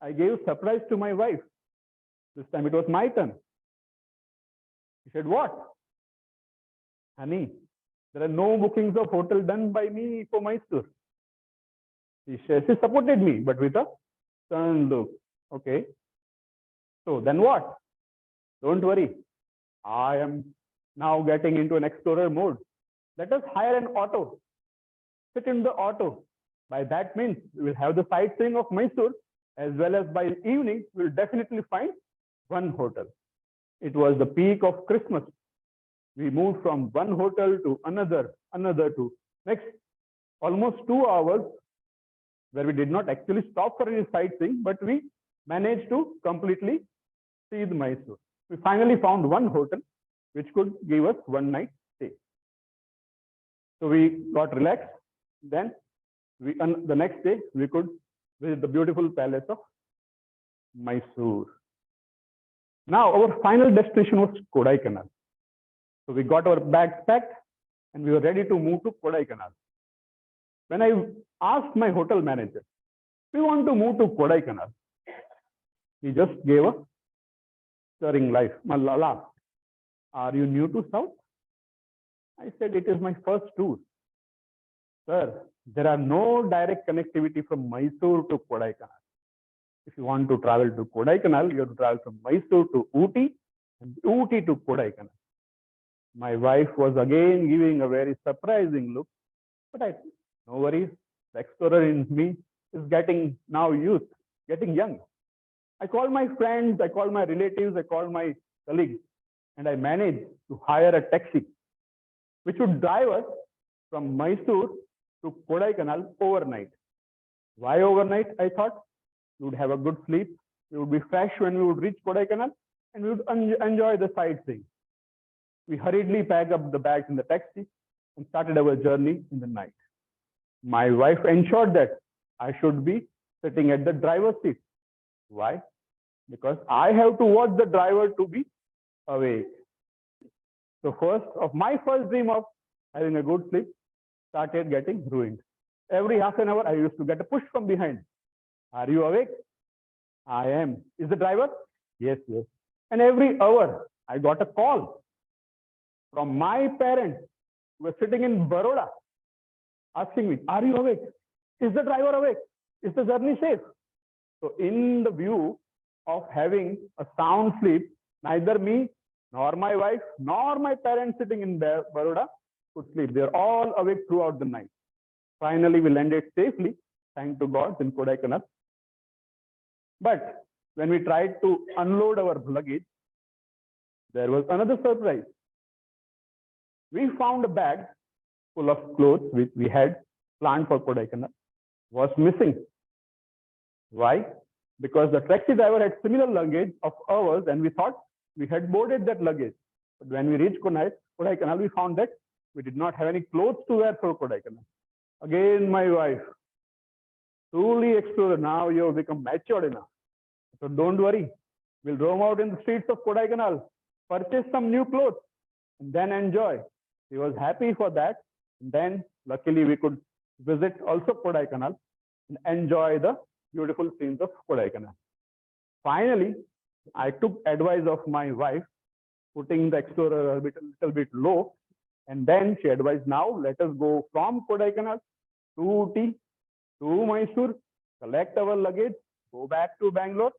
I gave a surprise to my wife. This time it was my turn. She said, what? Honey, there are no bookings of hotel done by me for Mysore. She supported me, but with a stern look. Okay. So then what? Don't worry. I am now getting into an explorer mode. Let us hire an auto. Sit in the auto. By that means, we will have the sightseeing of Mysore, as well as by evening, we will definitely find one hotel. It was the peak of Christmas. We moved from one hotel to another to next almost 2 hours, where we did not actually stop for any sightseeing, but we managed to completely see the Mysore. We finally found one hotel which could give us one night stay. So we got relaxed. Then the next day we could visit the beautiful palace of Mysore. Now our final destination was Kodaikanal. So we got our bags packed and we were ready to move to Kodaikanal. When I asked my hotel manager, we want to move to Kodaikanal, he just gave a stirring laugh. Are you new to South? I said, it is my first tour. Sir, there are no direct connectivity from Mysore to Kodaikanal. If you want to travel to Kodaikanal, you have to travel from Mysore to Ooty and Ooty to Kodaikanal. My wife was again giving a very surprising look, but I said, no worries, the explorer in me is getting now youth, getting young. I called my friends, I called my relatives, I called my colleagues, and I managed to hire a taxi, which would drive us from Mysore to Kodaikanal overnight. Why overnight? I thought we would have a good sleep, we would be fresh when we would reach Kodaikanal, and we would enjoy the sightseeing. We hurriedly packed up the bags in the taxi and started our journey in the night. My wife ensured that I should be sitting at the driver's seat. Why? Because I have to watch the driver to be awake. So my first dream of having a good sleep started getting ruined. Every half an hour, I used to get a push from behind. Are you awake? I am. Is the driver? Yes, yes. And every hour, I got a call from my parents who were sitting in Baroda asking me, are you awake? Is the driver awake? Is the journey safe? So in the view of having a sound sleep, neither me, nor my wife, nor my parents sitting in Baroda could sleep. They're all awake throughout the night. Finally, we landed safely, thanks to God, in Kodaikanal. But when we tried to unload our luggage, there was another surprise. We found a bag full of clothes which we had planned for Kodaikanal was missing. Why? Because the taxi driver had similar luggage of ours and we thought we had boarded that luggage. But when we reached Kodaikanal, we found that we did not have any clothes to wear for Kodaikanal. Again, my wife, truly explorer, now you have become matured enough. So don't worry, we'll roam out in the streets of Kodaikanal, purchase some new clothes, and then enjoy. He was happy for that. And then luckily we could visit also Kodaikanal and enjoy the beautiful scenes of Kodaikanal. Finally, I took advice of my wife, putting the explorer a little bit low, and then she advised, now let us go from Kodaikanal to Ooty, to Mysore, collect our luggage, go back to Bangalore,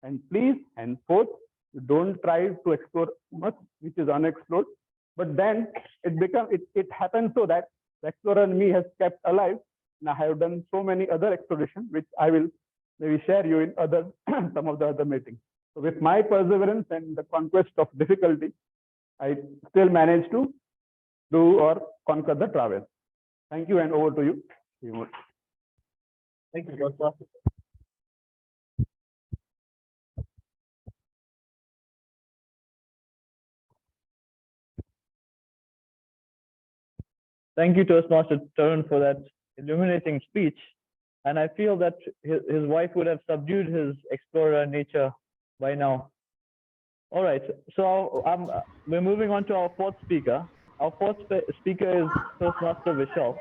and please, henceforth, you don't try to explore much which is unexplored. But then it happened so that the explorer and me has kept alive. And I have done so many other explorations, which I will maybe share you in other some of the other meetings. So with my perseverance and the conquest of difficulty, I still managed to do or conquer the travel. Thank you, and over to you. Thank you, Dr. Thank you, Toastmaster Tarun, for that illuminating speech. And I feel that his wife would have subdued his explorer nature by now. All right, so we're moving on to our fourth speaker. Our fourth speaker is Toastmaster Vishal.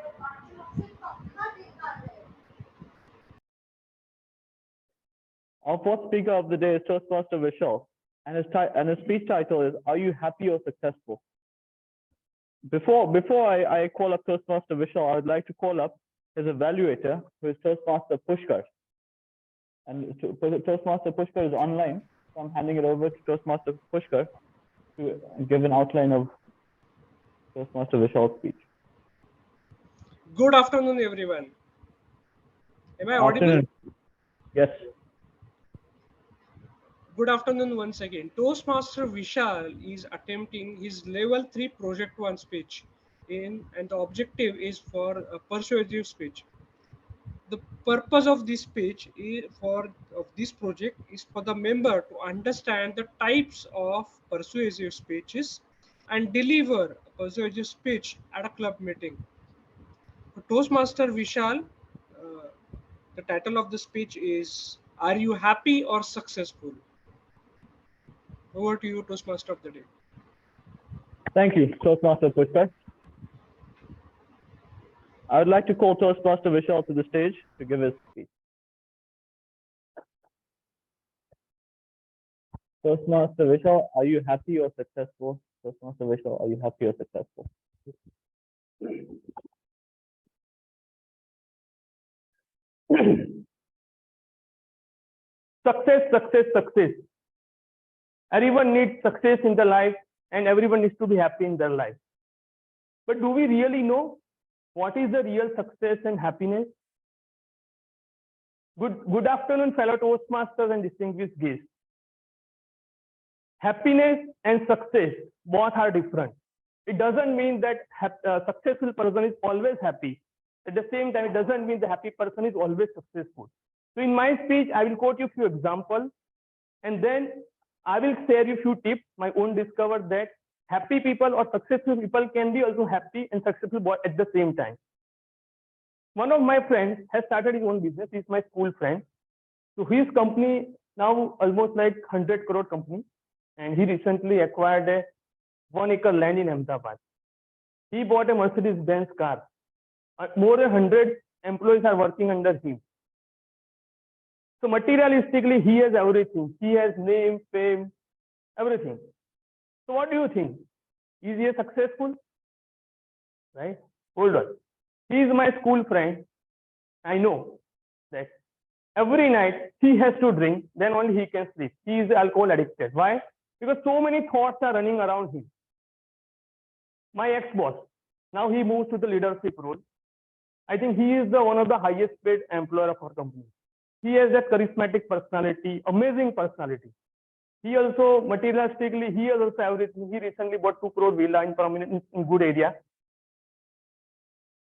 Our fourth speaker of the day is Toastmaster Vishal, and his speech title is, "Are you happy or successful?" Before I call up Toastmaster Vishal, I would like to call up his evaluator, who is Toastmaster Pushkar. And Toastmaster Pushkar is online, so I'm handing it over to Toastmaster Pushkar to give an outline of Toastmaster Vishal's speech. Good afternoon, everyone. Am I audible? Yes. Good afternoon once again. Toastmaster Vishal is attempting his level 3 project 1 speech and the objective is for a persuasive speech. The purpose of this speech of this project is for the member to understand the types of persuasive speeches and deliver a persuasive speech at a club meeting. For Toastmaster Vishal, the title of the speech is, "Are you happy or successful?" Over to you, Toastmaster of the day. Thank you, Toastmaster Pushkar. I would like to call Toastmaster Vishal to the stage to give his speech. Toastmaster Vishal, are you happy or successful? Toastmaster Vishal, are you happy or successful? Success, success, success. Everyone needs success in their life and everyone needs to be happy in their life. But do we really know what is the real success and happiness? Good afternoon, fellow Toastmasters and distinguished guests. Happiness and success, both are different. It doesn't mean that a successful person is always happy. At the same time, it doesn't mean the happy person is always successful. So in my speech, I will quote you a few examples, and then I will share you a few tips. My own discovered that happy people or successful people can be also happy and successful at the same time. One of my friends has started his own business. He's my school friend. So his company now almost like 100 crore company, and he recently acquired a 1 acre land in Ahmedabad. He bought a Mercedes-Benz car. More than 100 employees are working under him. So materialistically, he has everything. He has name, fame, everything. So what do you think? Is he successful? Right? Hold on. He is my school friend. I know that every night he has to drink, then only he can sleep. He is alcohol addicted. Why? Because so many thoughts are running around him. My ex-boss, Now he moves to the leadership role. I think he is the one of the highest paid employer of our company. He has that charismatic personality, amazing personality. He also materialistically, he has also everything. He recently bought 2 crore villa in prominent in good area.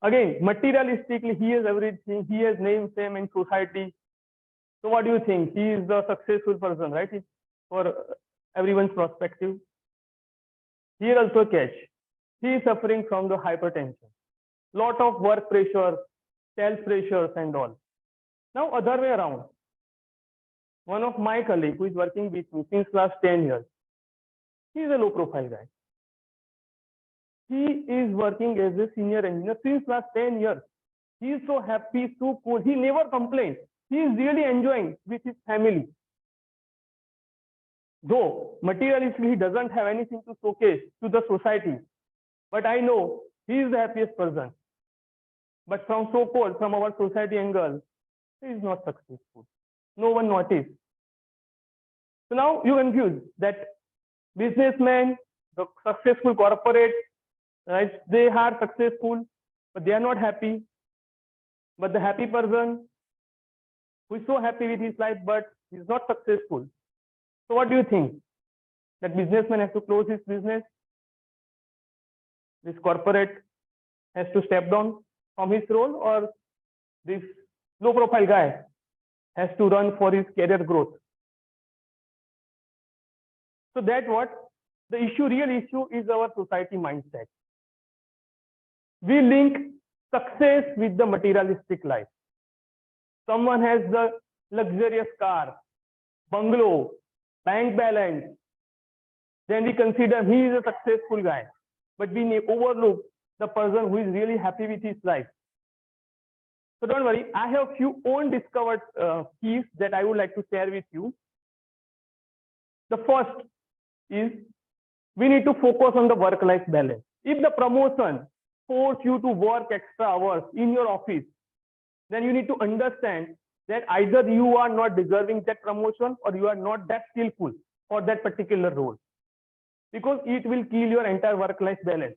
Again, materialistically, he has everything. He has name, fame in society. So what do you think? He is the successful person, right? For everyone's perspective. Here also catch. He is suffering from the hypertension. Lot of work pressure, self pressures and all. Now other way around. One of my colleagues who is working with me since last 10 years, he is a low profile guy. He is working as a senior engineer since last 10 years. He is so happy, so cool. He never complains. He is really enjoying with his family. Though materialistically he doesn't have anything to showcase to the society, but I know he is the happiest person. But from so-called, from our society angle, he is not successful. No one noticed. So now you confuse that businessmen, the successful corporate, right? They are successful, but they are not happy. But the happy person who is so happy with his life, but he is not successful. So what do you think? That businessman has to close his business? This corporate has to step down from his role, or this low profile guy has to run for his career growth? So that what the real issue is our society mindset. We link success with the materialistic life. Someone has the luxurious car, bungalow, bank balance, then we consider he is a successful guy. But we overlook the person who is really happy with his life. So don't worry, I have few own discovered keys that I would like to share with you. The first is we need to focus on the work-life balance. If the promotion force you to work extra hours in your office, then you need to understand that either you are not deserving that promotion or you are not that skillful for that particular role, because it will kill your entire work-life balance.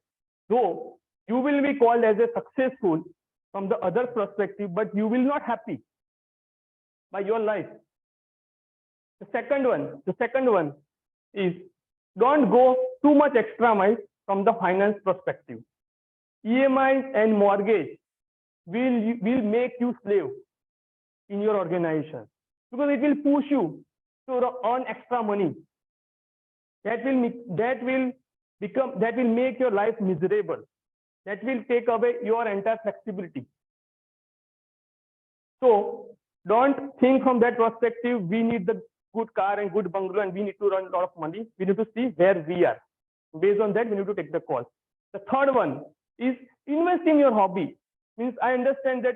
Though you will be called as a successful from the other perspective, but you will not happy by your life. The second one is don't go too much extra miles from the finance perspective. EMIs and mortgage will make you slave in your organization, because it will push you to earn extra money. That will make your life miserable. That will take away your entire flexibility. So don't think from that perspective. We need the good car and good bungalow and we need to earn a lot of money. We need to see where we are. Based on that, we need to take the call. The third one is invest in your hobby. Means I understand that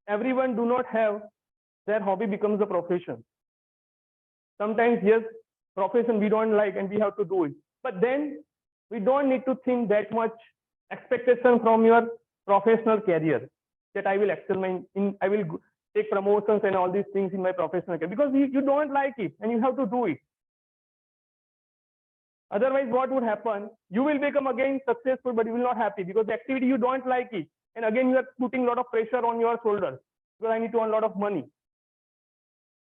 everyone do not have their hobby becomes a profession. Sometimes, yes, profession we don't like and we have to do it. But then we don't need to think that much expectation from your professional career that I will excel I will take promotions and all these things in my professional career, because you don't like it and you have to do it. Otherwise, what would happen? You will become again successful, but you will not happy because the activity you don't like it. And again, you are putting a lot of pressure on your shoulders because I need to earn a lot of money.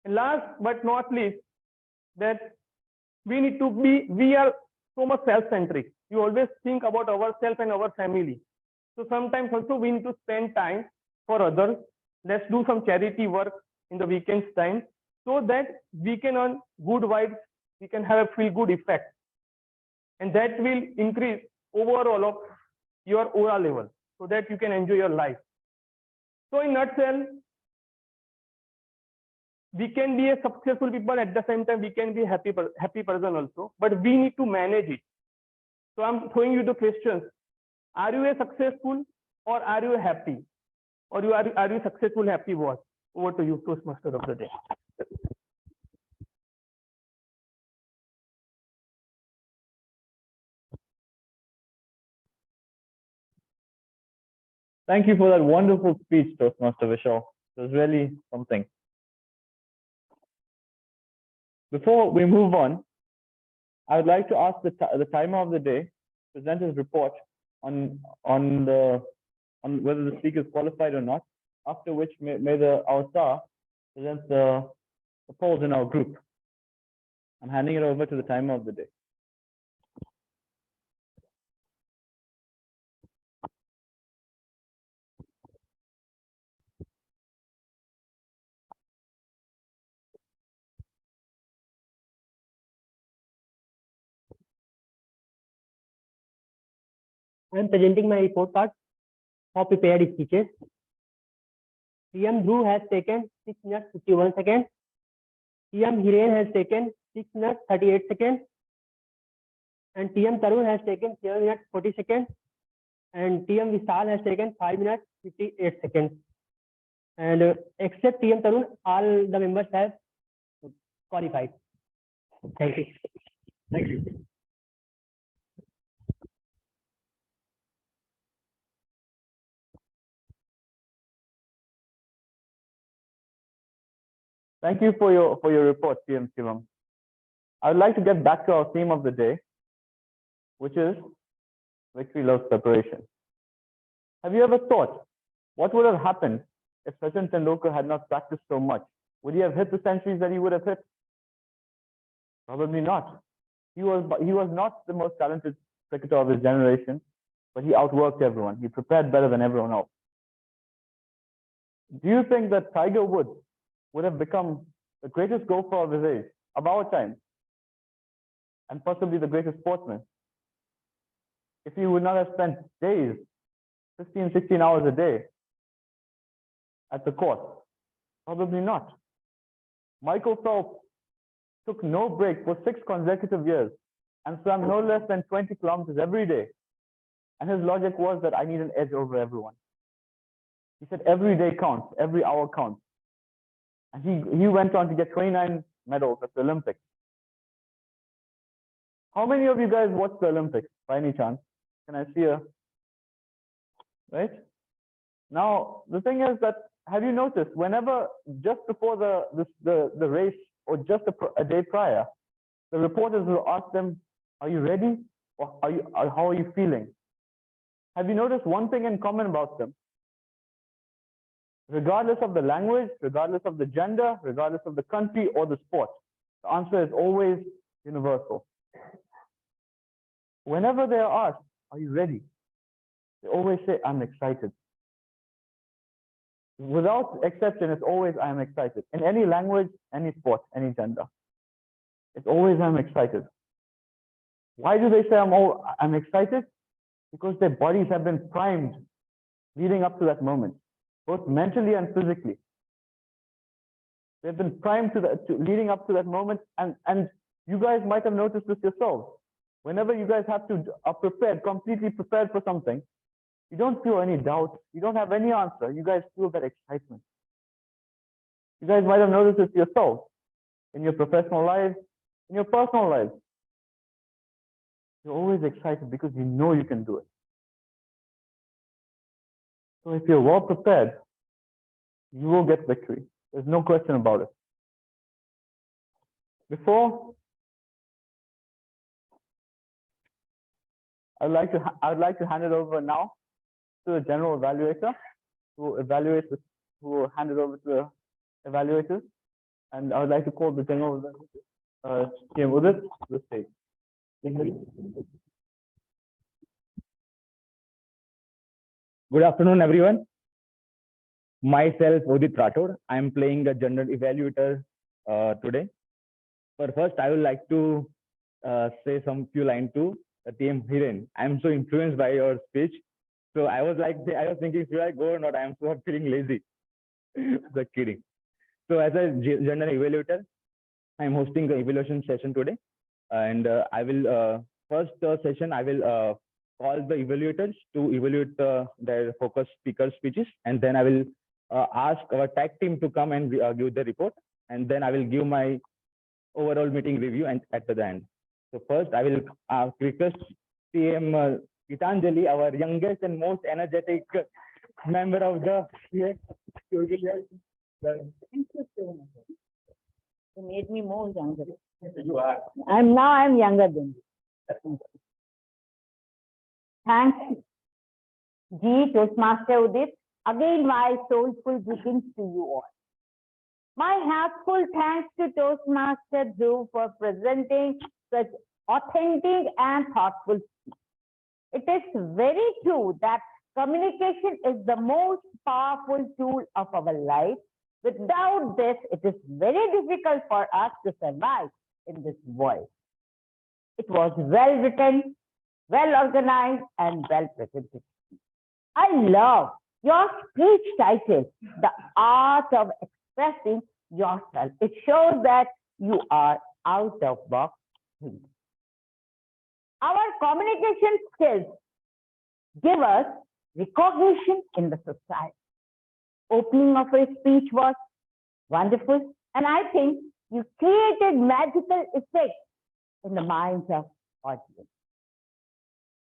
And last but not least, that we are so much self-centric. You always think about ourselves and our family. So sometimes also we need to spend time for others. Let's do some charity work in the weekends time so that we can earn good vibes. We can have a feel good effect. And that will increase overall of your aura level so that you can enjoy your life. So in nutshell, we can be a successful people, at the same time we can be a happy person also, but we need to manage it. So I'm throwing you the questions. Are you a successful or are you happy? Or are you successful, happy boss? Over to you, Toastmaster of the day. Thank you for that wonderful speech, Toastmaster Vishal. It was really something. Before we move on, I would like to ask the timer of the day to present his report on whether the speaker is qualified or not. After which, our star presents the polls in our group. I'm handing it over to the timer of the day. I am presenting my report card for prepared speeches. TM Dhruv has taken 6 minutes 51 seconds. TM Hiren has taken 6 minutes 38 seconds. And TM Tarun has taken 7 minutes 40 seconds. And TM Vishal has taken 5 minutes 58 seconds. And except TM Tarun, all the members have qualified. Thank you. Thank you. Thank you for your report, TM Shivam. I would like to get back to our theme of the day, which is victory loves preparation. Have you ever thought what would have happened if Sachin Tendulkar had not practiced so much? Would he have hit the centuries that he would have hit? Probably not. He was not the most talented cricketer of his generation, but he outworked everyone. He prepared better than everyone else. Do you think that Tiger Woods would have become the greatest golfer of his age, of our time, and possibly the greatest sportsman, if he would not have spent days, 15, 16 hours a day at the course? Probably not. Michael Phelps took no break for 6 consecutive years and swam no less than 20 kilometers every day. And his logic was that I need an edge over everyone. He said every day counts, every hour counts. And he went on to get 29 medals at the Olympics. How many of you guys watched the Olympics by any chance? Can I see a, right? Now, the thing is that, have you noticed, whenever, just before the race or just a day prior, the reporters will ask them, are you ready? Or how are you feeling? Have you noticed one thing in common about them? Regardless of the language, regardless of the gender, regardless of the country or the sport, the answer is always universal. Whenever they are asked, are you ready? They always say, I'm excited. Without exception, it's always, I'm excited. In any language, any sport, any gender. It's always, I'm excited. Why do they say I'm excited? Because their bodies have been primed leading up to that moment, both mentally and physically. They've been primed leading up to that moment, and you guys might have noticed this yourselves. Whenever you guys are prepared, completely prepared for something, you don't feel any doubt. You don't have any answer. You guys feel that excitement. You guys might have noticed it yourselves in your professional lives, in your personal lives. You're always excited because you know you can do it. So if you're well prepared, you will get victory. There's no question about it. I'd like to hand it over now to the general evaluator who will hand it over to the evaluators. And I would like to call the general evaluator, Udit, to the stage. Good afternoon, everyone. Myself, Udit Rathod. I am playing the general evaluator today. But first, I would like to say some few lines to TM Hiren. I am so influenced by your speech. So I was thinking, should I go or not? I am so feeling lazy. Just kidding. So as a general evaluator, I am hosting the evaluation session today. And I will, first session, I will call the evaluators to evaluate their focus speaker speeches. And then I will ask our tag team to come and give the report. And then I will give my overall meeting review and at the end. So first, I will request TM Gitanjali, our youngest and most energetic member of the Thank you so much. You made me more younger. You are. I'm younger than you. Thanks G. Toastmaster Udit. Again, my soulful greetings to you all. My heartful thanks to Toastmaster Dhruv for presenting such authentic and thoughtful speech. It is very true that communication is the most powerful tool of our life. Without this, it is very difficult for us to survive in this world. It was well written, well organized, and well presented. I love your speech title, The Art of Expressing Yourself. It shows that you are out of box thinking. Our communication skills give us recognition in the society. Opening of a speech was wonderful, and I think you created magical effects in the minds of audience.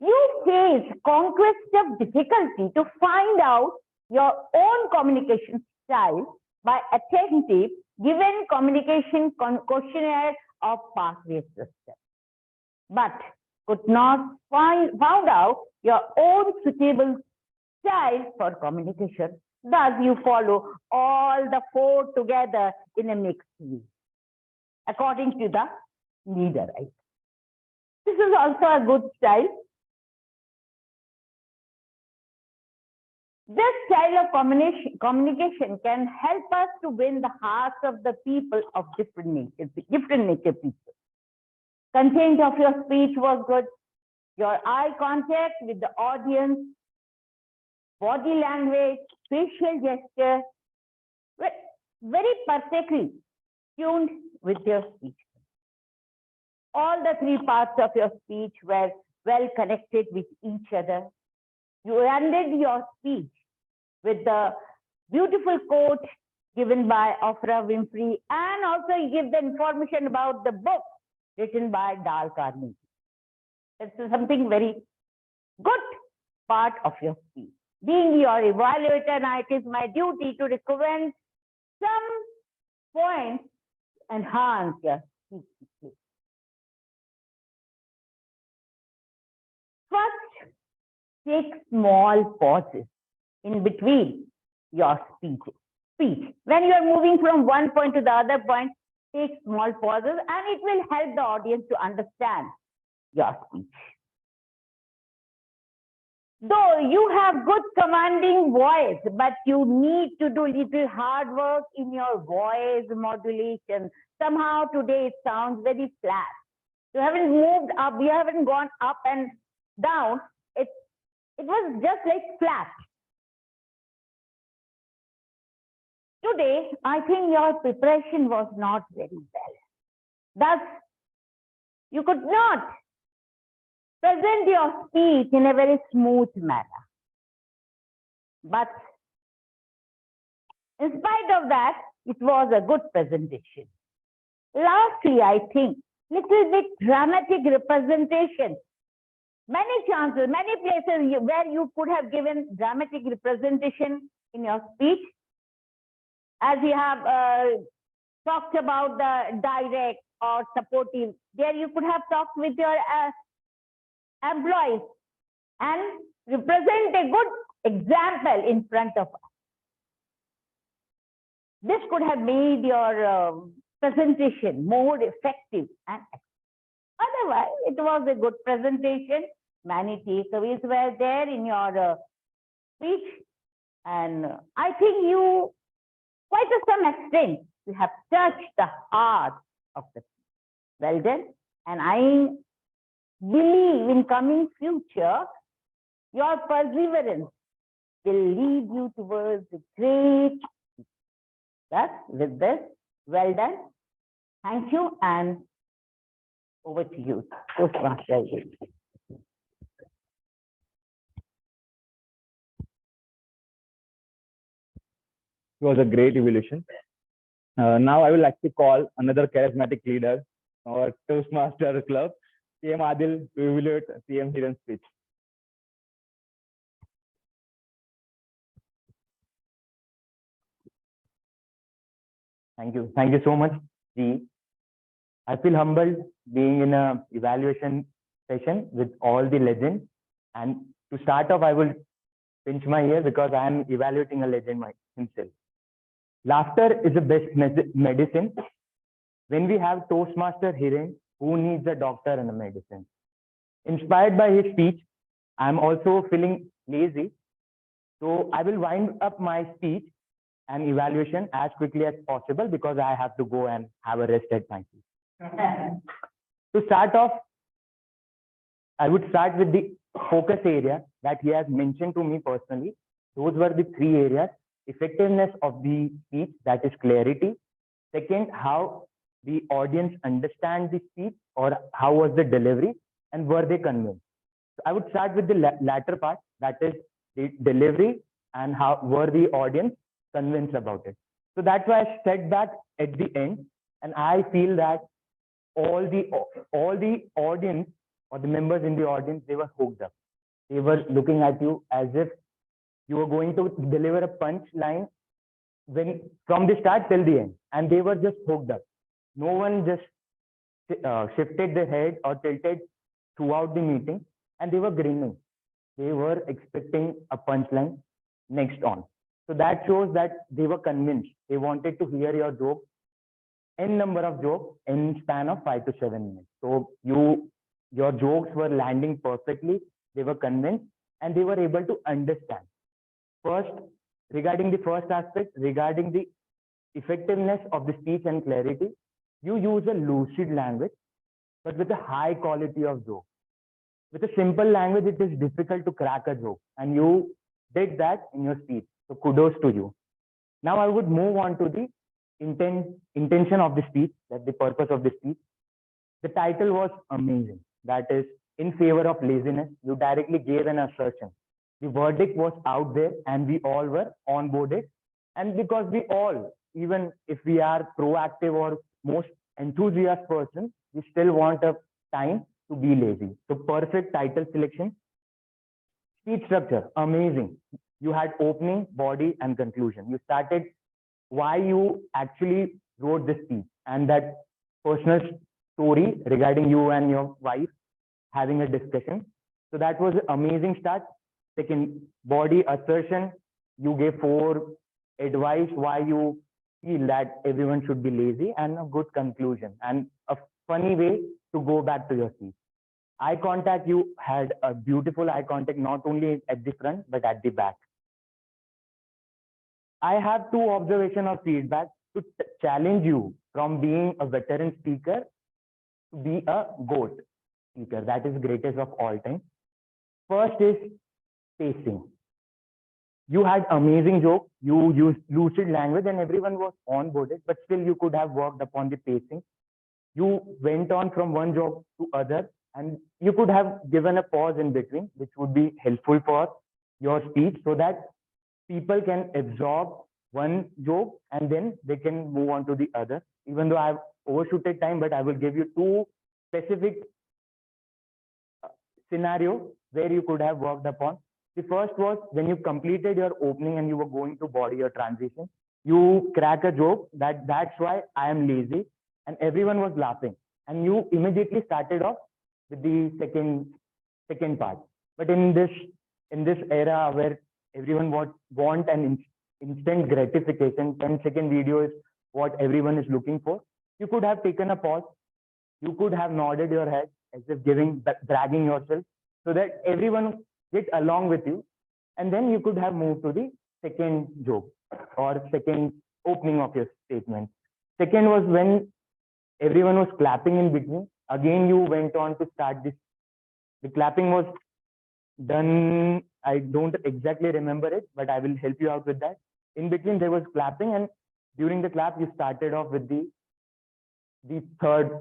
You face conquest of difficulty to find out your own communication style by attentive given communication questionnaire of pathway system, but could not found out your own suitable style for communication. Thus, you follow all the four together in a mixed way, according to the leader, right? This is also a good style. This style of communication can help us to win the hearts of the people of different nature people. Content of your speech was good. Your eye contact with the audience, body language, facial gesture, were very perfectly tuned with your speech. All the three parts of your speech were well connected with each other. You ended your speech with the beautiful quote given by Oprah Winfrey, and also you give the information about the book written by Dale Carnegie. It's something very good part of your speech. Being your evaluator, now it is my duty to recommend some points enhance your speech. First, take small pauses in between your speech. When you are moving from one point to the other point, take small pauses and it will help the audience to understand your speech. Though you have good commanding voice, but you need to do little hard work in your voice modulation. Somehow today it sounds very flat. You haven't moved up, you haven't gone up and down. It was just like flat. Today, I think your preparation was not very well. Thus, you could not present your speech in a very smooth manner. But in spite of that, it was a good presentation. Lastly, I think little bit dramatic representation. Many chances, many places where you could have given dramatic representation in your speech. As you have talked about the direct or supportive, there you could have talked with your employees and represent a good example in front of us. This could have made your presentation more effective and otherwise, it was a good presentation. Many takeaways were there in your speech. And I think you, quite to some extent, you have touched the heart of the people. Well done. And I believe in coming future, your perseverance will lead you towards a great. Thus, with this, well done. Thank you. And over to you, Toastmaster. It was a great evolution. Now I would like to call another charismatic leader, our Toastmaster Club, CM Adil, to evaluate CM Hiran's speech. Thank you. Thank you so much, G. I feel humbled being in a evaluation session with all the legends. And to start off, I will pinch my ear because I am evaluating a legend himself. Laughter is the best medicine. When we have Toastmaster Hiren, who needs a doctor and a medicine? Inspired by his speech, I'm also feeling lazy. So I will wind up my speech and evaluation as quickly as possible because I have to go and have a rest at my seat. To start off, I would start with the focus area that he has mentioned to me personally. Those were the three areas: effectiveness of the speech, that is clarity. Second, how the audience understand the speech, or how was the delivery, and were they convinced? So I would start with the latter part, that is the delivery and how were the audience convinced about it. So that's why I stepped back at the end, and I feel that all the audience or the members in the audience, they were hooked up. They were looking at you as if you were going to deliver a punch line when from the start till the end, and they were just hooked up. No one just shifted their head or tilted throughout the meeting, and they were grinning. They were expecting a punchline next on. So that shows that they were convinced. They wanted to hear your joke, n number of jokes in span of 5 to 7 minutes. So your jokes were landing perfectly. They were convinced, and they were able to understand. First, regarding the first aspect, regarding the effectiveness of the speech and clarity, you use a lucid language, but with a high quality of joke. With a simple language, it is difficult to crack a joke, and you did that in your speech. So kudos to you. Now I would move on to the intention of the speech, that the purpose of the speech. The title was amazing. That is, in favor of laziness. You directly gave an assertion. The verdict was out there, and we all were onboarded. And because we all, even if we are proactive or most enthusiastic person, we still want a time to be lazy. So perfect title selection. Speech structure, amazing. You had opening, body, and conclusion. You started why you actually wrote this speech and that personal story regarding you and your wife having a discussion. So that was an amazing start. Second, body assertion. You gave 4 advice why you feel that everyone should be lazy, and a good conclusion and a funny way to go back to your seat. Eye contact, you had a beautiful eye contact, not only at the front, but at the back. I have 2 observations of feedback to challenge you from being a veteran speaker to be a GOAT speaker, that is greatest of all time. First is pacing. You had amazing joke, you used lucid language, and everyone was onboarded, but still you could have worked upon the pacing. You went on from one joke to other, and you could have given a pause in between, which would be helpful for your speech so that people can absorb one joke and then they can move on to the other. Even though I've overshooted time, but I will give you 2 specific scenarios where you could have worked upon. The first was when you completed your opening and you were going to body or transition, you crack a joke that's why I am lazy, and everyone was laughing, and you immediately started off with the second part. But in this era where everyone want an instant gratification, 10-second video is what everyone is looking for, you could have taken a pause. You could have nodded your head as if bragging yourself, so that everyone get along with you, and then you could have moved to the second joke or second opening of your statement. Second was when everyone was clapping in between. Again, you went on to start this. The clapping was done. I don't exactly remember it, but I will help you out with that. In between, there was clapping, and during the clap, you started off with the third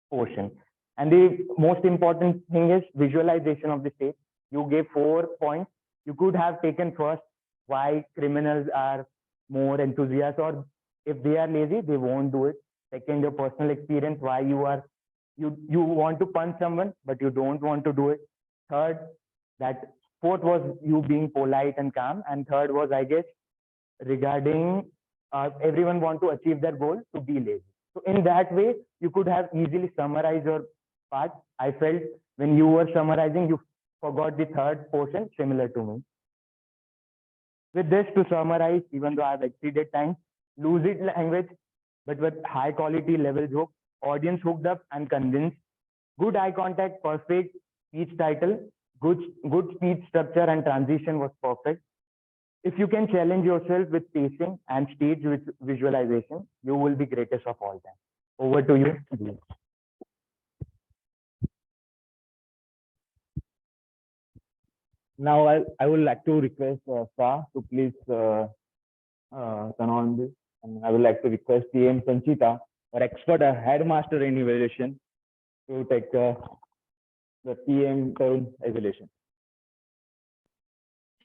portion. And the most important thing is visualization of the stage. You gave 4 points. You could have taken first why criminals are more enthusiastic, or if they are lazy, they won't do it. Second, your personal experience, why you want to punch someone, but you don't want to do it. Third, that fourth was you being polite and calm. And third was, I guess, regarding everyone want to achieve their goal to be lazy. So in that way, you could have easily summarized your part. I felt when you were summarizing, you forgot the third portion, similar to me. With this, to summarize, even though I've exceeded time, lucid language, but with high quality level joke, audience hooked up and convinced, good eye contact, perfect speech title, good speech structure and transition was perfect. If you can challenge yourself with pacing and stage visualization, you will be greatest of all time. Over to you. Now I would like to request Sa to please turn on this. And I would like to request PM Sanchita, our expert headmaster in evaluation, to take the PM Tarun evaluation.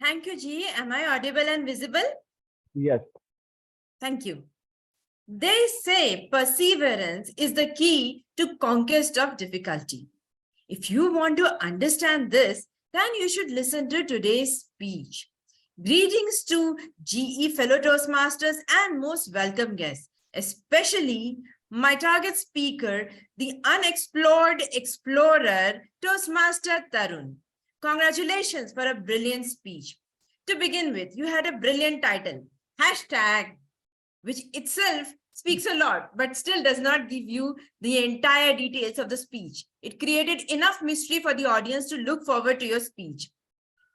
Thank you, G. Am I audible and visible? Yes. Thank you. They say perseverance is the key to conquest of difficulty. If you want to understand this, then you should listen to today's speech. Greetings to GE fellow Toastmasters and most welcome guests, especially my target speaker, the unexplored explorer, Toastmaster Tarun. Congratulations for a brilliant speech. To begin with, you had a brilliant title, hashtag, which itself speaks a lot, but still does not give you the entire details of the speech. It created enough mystery for the audience to look forward to your speech.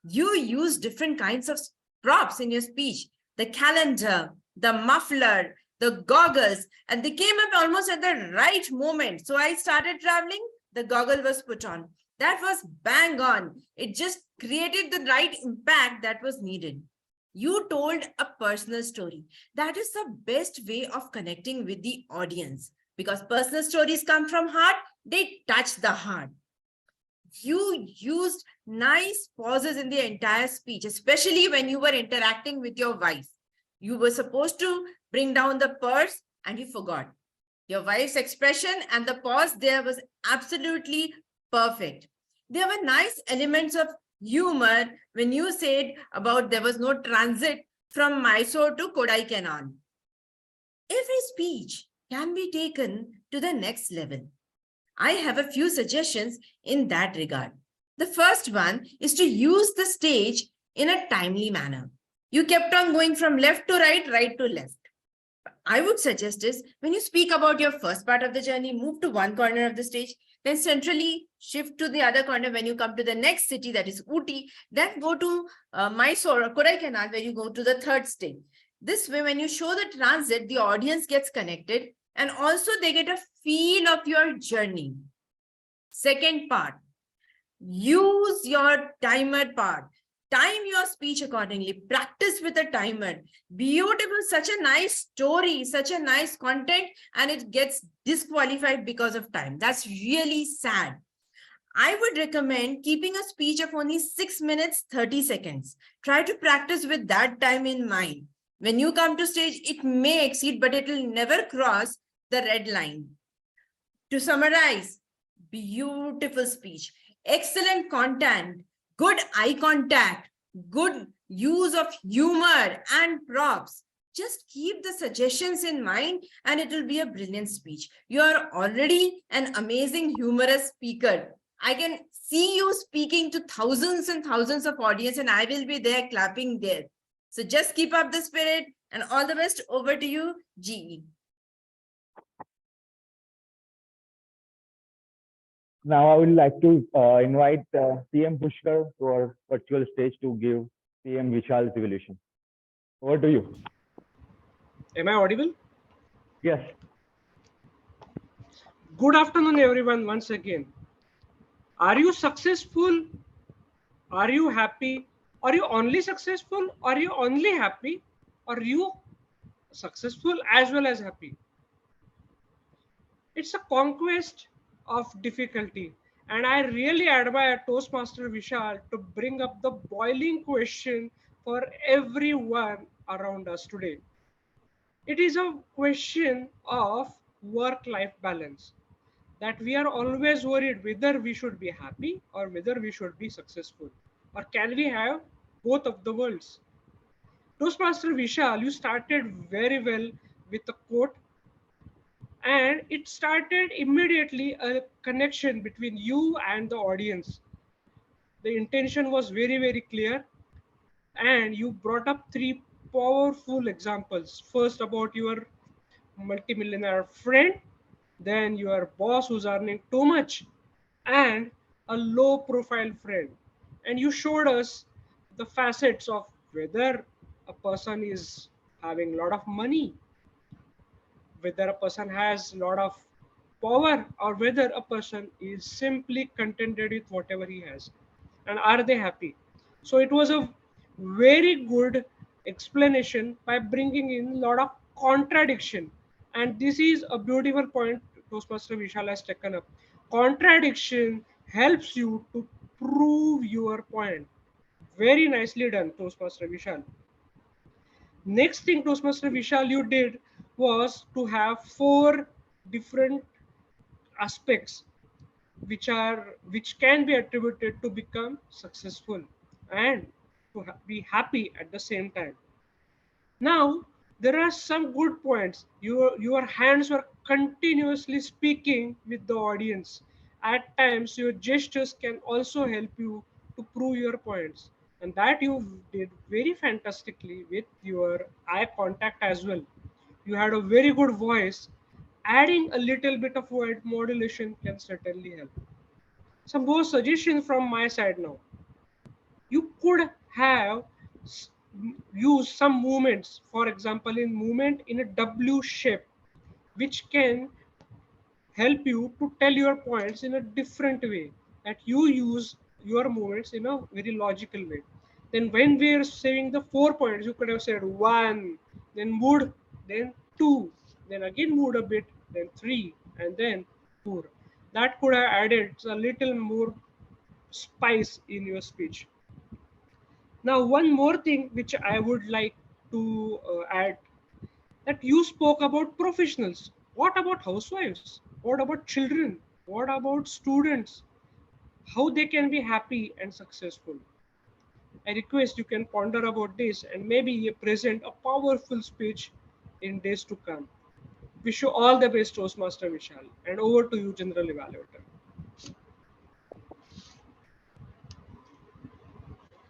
You used different kinds of props in your speech, the calendar, the muffler, the goggles, and they came up almost at the right moment. So I started traveling, the goggle was put on. That was bang on. It just created the right impact that was needed. You told a personal story. That is the best way of connecting with the audience because personal stories come from heart. They touch the heart. You used nice pauses in the entire speech, especially when you were interacting with your wife. You were supposed to bring down the purse and you forgot. Your wife's expression and the pause there was absolutely perfect. There were nice elements of humor when you said about there was no transit from Mysore to Kodaikanal. Every speech can be taken to the next level. I have a few suggestions in that regard. The first one is to use the stage in a timely manner. You kept on going from left to right, right to left. I would suggest is when you speak about your first part of the journey, move to one corner of the stage, then centrally shift to the other corner when you come to the next city, that is Ooty, then go to Mysore or Kodaikanal where you go to the third stage. This way, when you show the transit, the audience gets connected and also they get a feel of your journey. Second part, use your timer part. Time your speech accordingly. Practice with a timer. Beautiful, such a nice story, such a nice content, and it gets disqualified because of time. That's really sad. I would recommend keeping a speech of only 6 minutes, 30 seconds. Try to practice with that time in mind. When you come to stage, it may exceed, but it will never cross the red line. To summarize, beautiful speech, excellent content, good eye contact, good use of humor and props. Just keep the suggestions in mind and it will be a brilliant speech. You are already an amazing humorous speaker. I can see you speaking to thousands and thousands of audience and I will be there clapping there. So just keep up the spirit and all the best. Over to you, GE. Now I would like to invite PM Pushkar to our virtual stage to give PM Vishal's evaluation. Over to you. Am I audible? Yes. Good afternoon, everyone, once again. Are you successful? Are you happy? Are you only successful? Are you only happy? Are you successful as well as happy? It's a conquest of difficulty. And I really admire Toastmaster Vishal to bring up the boiling question for everyone around us today. It is a question of work-life balance, that we are always worried whether we should be happy or whether we should be successful, or can we have both of the worlds. Toastmaster Vishal, you started very well with a quote, and it started immediately a connection between you and the audience. The intention was very, very clear, and you brought up three powerful examples. First, about your multimillionaire friend, then your boss who's earning too much, and a low profile friend. And you showed us the facets of whether a person is having a lot of money, whether a person has a lot of power, or whether a person is simply contented with whatever he has, and are they happy. So it was a very good explanation by bringing in a lot of contradiction, and this is a beautiful point Toastmaster Vishal has taken up. Contradiction helps you to prove your point. Very nicely done, Toastmaster Vishal. Next thing, Toastmaster Vishal, you did was to have four different aspects which can be attributed to become successful and to be happy at the same time. Now, there are some good points. Your hands were continuously speaking with the audience. At times, your gestures can also help you to prove your points. And that you did very fantastically with your eye contact as well. You had a very good voice. Adding a little bit of word modulation can certainly help. Some more suggestions from my side now. You could have used some movements, for example, in movement in a W shape, which can help you to tell your points in a different way, that you use your movements in a very logical way. Then when we are saying the 4 points, you could have said one, then moved, then two, then again moved a bit, then three, and then four. That could have added a little more spice in your speech. Now, one more thing which I would like to add, that you spoke about professionals. What about housewives? What about children? What about students? How they can be happy and successful? I request you can ponder about this and maybe present a powerful speech in days to come. Wish you all the best, Toastmaster Vishal. And over to you, General Evaluator.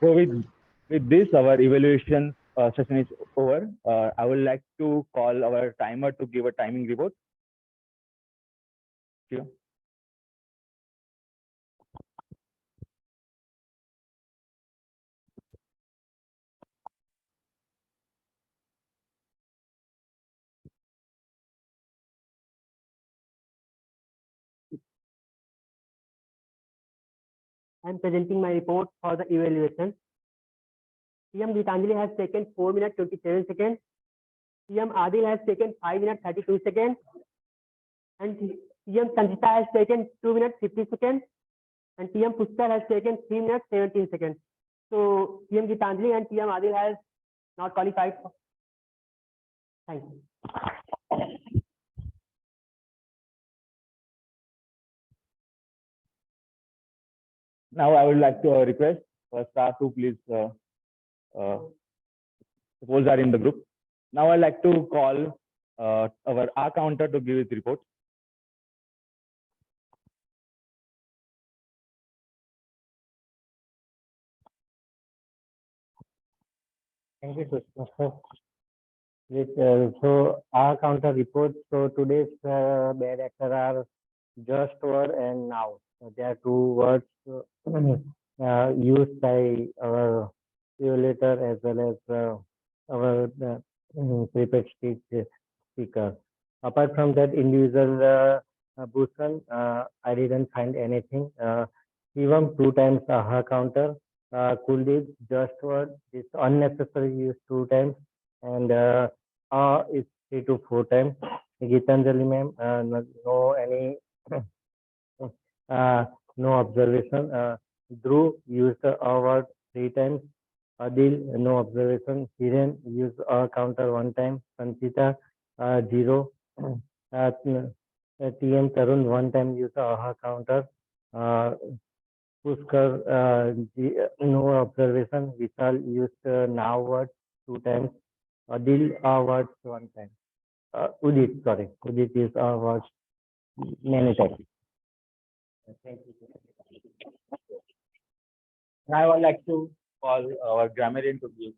So with this, our evaluation session is over. I would like to call our timer to give a timing report. Thank you. I am presenting my report for the evaluation. PM Gitanjali has taken 4 minutes 27 seconds. PM Adil has taken 5 minutes 32 seconds. And PM Sanjita has taken 2 minutes 50 seconds. And PM Pushkar has taken 3 minutes 17 seconds. So PM Gitanjali and PM Adil has not qualified. Thank you. Now I would like to request staff to please suppose are in the group. Now I'd like to call our R counter to give his report. Thank you, Krishna. So our counter report. So today's bad actor are just word and now. So there are two words used by our evaluator as well as our prepared speech speaker. Apart from that individual Bhushan, I didn't find anything. Even 2 times her counter. Kuldeep, just word, is unnecessary use 2 times, and is 3 to 4 times. Gitanjali ma'am, no any no observation. Dhruv used a word 3 times. Adil, no observation. Hiren used a counter 1 time. Sanchita, 0. TM Tarun 1 time used a counter. Pushkar, no observation. Vishal used now word 2 times. Adil, word 1 time. Udit, sorry. Udit is word many times. Thank you. Now I would like to call our grammarian to give.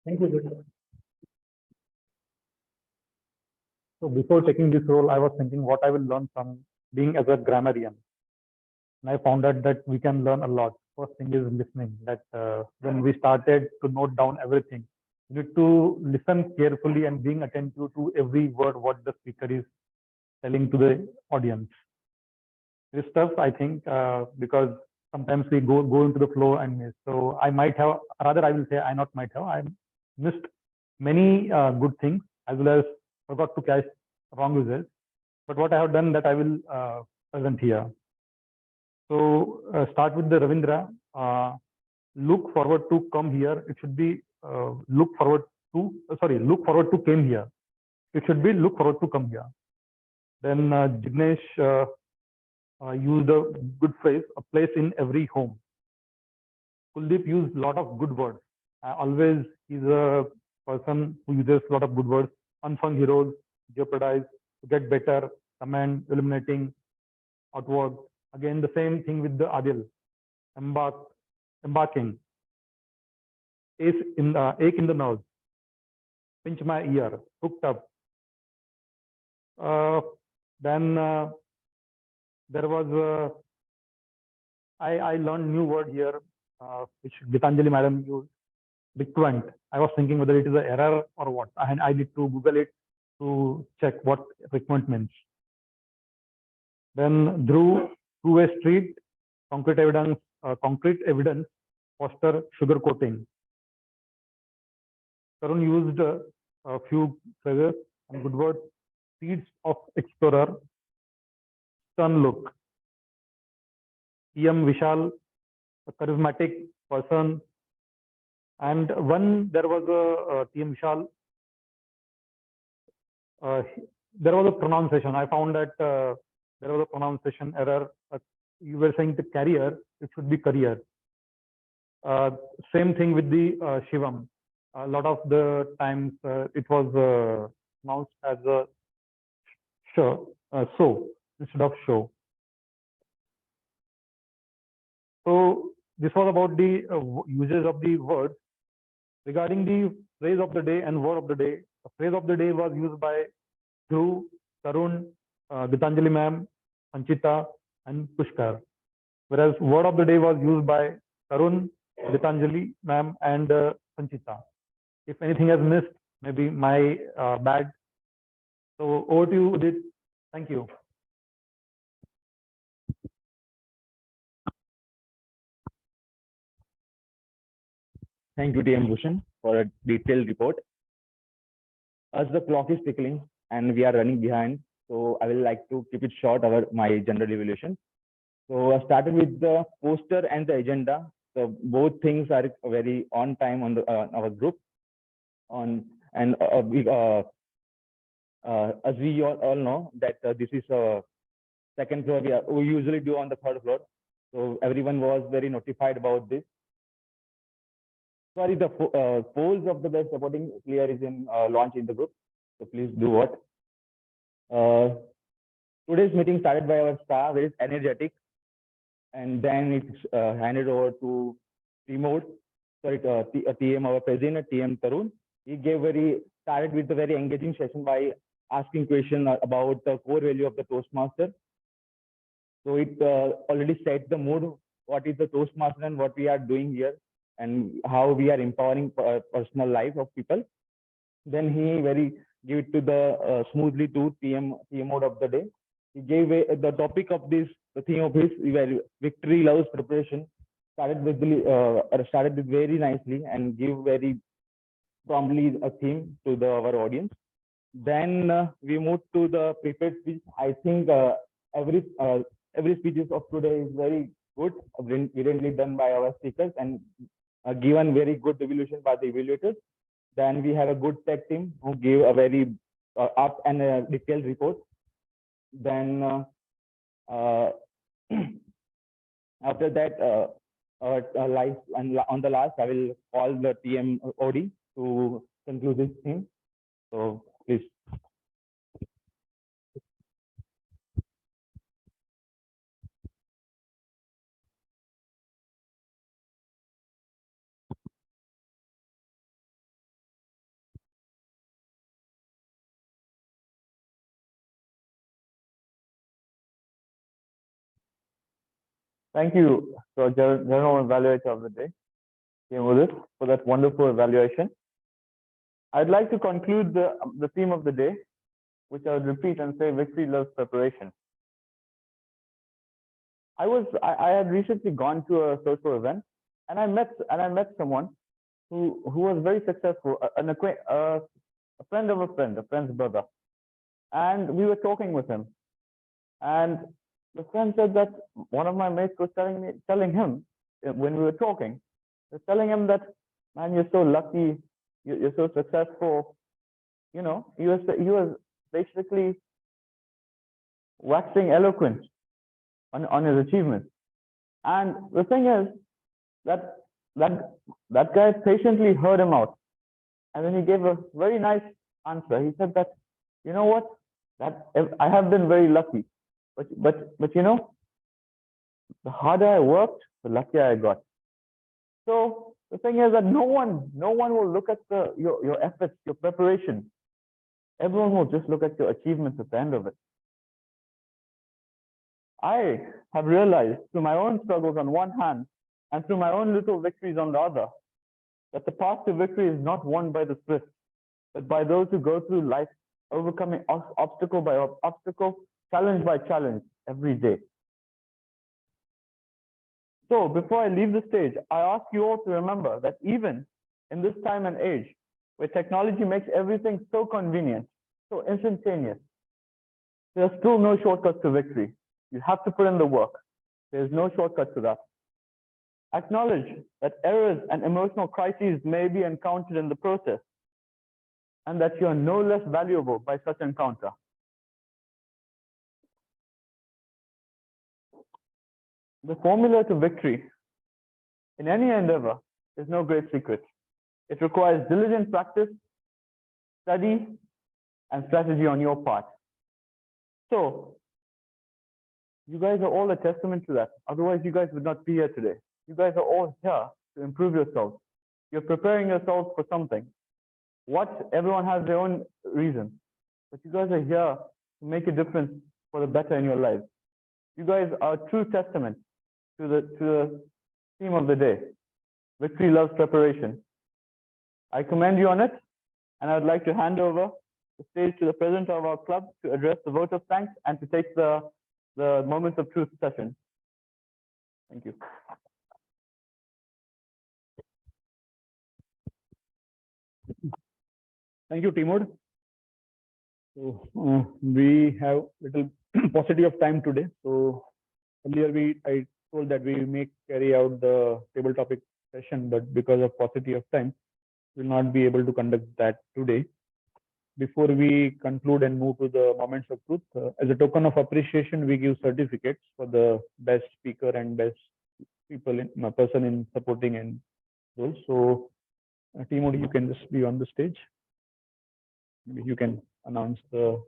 Thank you, Jyoti. So before taking this role, I was thinking what I will learn from being as a grammarian. And I found out that we can learn a lot. First thing is listening. That when we started to note down everything, you need to listen carefully and being attentive to every word what the speaker is telling to the audience. This stuff, I think, because sometimes we go into the flow and miss. So I might have, rather I will say I not might have, I missed many good things as well as forgot to catch wrong results. But what I have done that I will present here. So start with the Ravindra. Look forward to come here. It should be look forward to came here. It should be look forward to come here. Then Jignesh used a good phrase, a place in every home. Kuldeep used a lot of good words. Always he's a person who uses a lot of good words. Unsung heroes, jeopardize, get better, command, eliminating, outward. Again, the same thing with the Adil. Embarking. Ache in the nose. Pinch my ear. Hooked up. Then there was I learned new word here, which Gitanjali madam used. Frequent. I was thinking whether it is an error or what. And I need to Google it to check what frequent means. Then Dhruv, two-way street, concrete evidence, foster sugar coating. Tarun used a few phrases and good words. Seeds of explorer, stern look. PM Vishal, a charismatic person. And there was a PM Vishal, there was a pronunciation. I found that there was a pronunciation error. You were saying the carrier, it should be career. Same thing with the Shivam. A lot of the times it was pronounced as a show, so instead of show. So this was about the uses of the words. Regarding the phrase of the day and word of the day, the phrase of the day was used by Dhruv, Tarun, Gitanjali ma'am, Sanchita, and Pushkar. Whereas word of the day was used by Tarun, Gitanjali ma'am, and Sanchita. If anything has missed, maybe my bad. So over to you, Udit. Thank you. Thank you, TM Bhushan, for a detailed report. As the clock is ticking and we are running behind, so I will like to keep it short about my general evaluation. So I started with the poster and the agenda. So both things are very on time on the our group. As we all know that this is a second floor. We usually do on the third floor. So everyone was very notified about this. Sorry, the polls of the best supporting player is in launch in the group. So please do what. Today's meeting started by our staff, very energetic, and then it's handed over to TM, our president, TM Tarun. He started with a very engaging session by asking questions about the core value of the Toastmaster. So it already set the mood, what is the Toastmaster and what we are doing here and how we are empowering personal life of people. Then he give it to the smoothly to TM mode of the day. He gave the topic of this, the theme of his victory loves preparation. Started with very nicely and give very promptly a theme to our audience. Then we moved to the prepared speech. I think every speeches of today is very good, brilliantly done by our speakers and given very good evaluation by the evaluators. Then we have a good tech team who gave a very up and detailed report. Then after that, live and on the last, I will call the TM OD to conclude this thing. So please. Thank you, so General Evaluator of the Day, Udit, for that wonderful evaluation. I'd like to conclude the theme of the day, which I would repeat and say, victory loves preparation. I had recently gone to a social event, and I met someone who was very successful, a friend of a friend, a friend's brother, and we were talking with him, and the friend said that one of my mates was telling him when we were talking, was telling him that, man, you're so lucky, you're so successful. You know, he was basically waxing eloquent on his achievements. And the thing is that that guy patiently heard him out, and then he gave a very nice answer. He said that, you know what, that I have been very lucky, but you know, the harder I worked, the luckier I got. So the thing is that no one will look at your efforts, your preparation. Everyone will just look at your achievements at the end of it. I have realized through my own struggles on one hand and through my own little victories on the other, that the path to victory is not won by the swift, but by those who go through life overcoming obstacle by obstacle, challenge by challenge every day. So before I leave the stage, I ask you all to remember that even in this time and age, where technology makes everything so convenient, so instantaneous, there are still no shortcuts to victory. You have to put in the work. There's no shortcut to that. Acknowledge that errors and emotional crises may be encountered in the process, and that you are no less valuable by such encounter. The formula to victory in any endeavor is no great secret. It requires diligent practice, study, and strategy on your part. So, you guys are all a testament to that. Otherwise, you guys would not be here today. You guys are all here to improve yourselves. You're preparing yourselves for something. Everyone has their own reason, but you guys are here to make a difference for the better in your lives. You guys are a true testament to the theme of the day. Victory loves preparation. I commend you on it, and I would like to hand over the stage to the president of our club to address the vote of thanks and to take the moments of truth session. Thank you. Thank you, Timur. So we have little paucity of time today. So earlier I told that we may carry out the table topic session, but because of paucity of time, we'll not be able to conduct that today. Before we conclude and move to the moments of truth, as a token of appreciation, we give certificates for the best speaker and best person in supporting and those. So, Timur, you can just be on the stage. Maybe you can announce the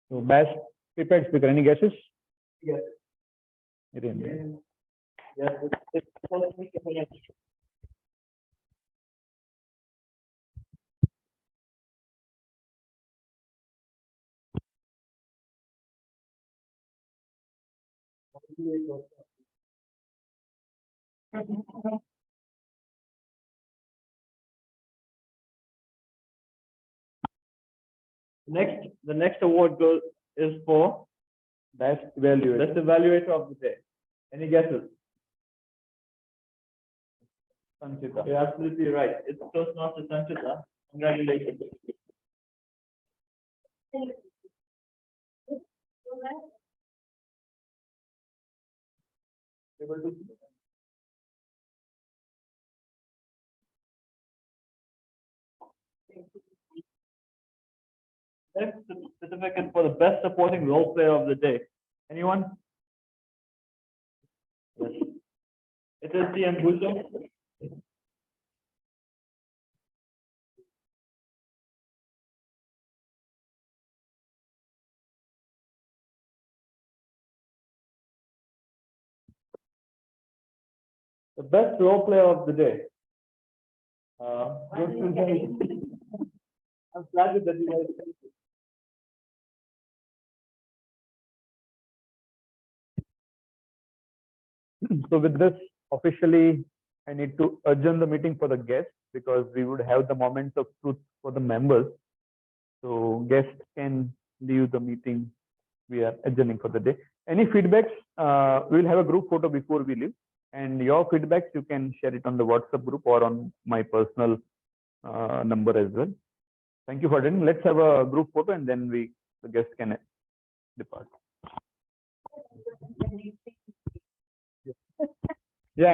best prepared speaker. Any guesses? Yes. Yes. The next award is for best evaluator of the day. Any guesses? Sanchita. You're absolutely right. It's Toastmaster Sanchita. Congratulations. Next certificate for the best supporting role player of the day. Anyone? Yes. It is CM Bhushan. The best role player of the day. Goes to Jay. I'm flattered that you guys. So with this, officially, I need to adjourn the meeting for the guests because we would have the moments of truth for the members. So guests can leave the meeting. We are adjourning for the day. Any feedbacks? We'll have a group photo before we leave. And your feedbacks, you can share it on the WhatsApp group or on my personal number as well. Thank you for attending. Let's have a group photo and then the guests can depart.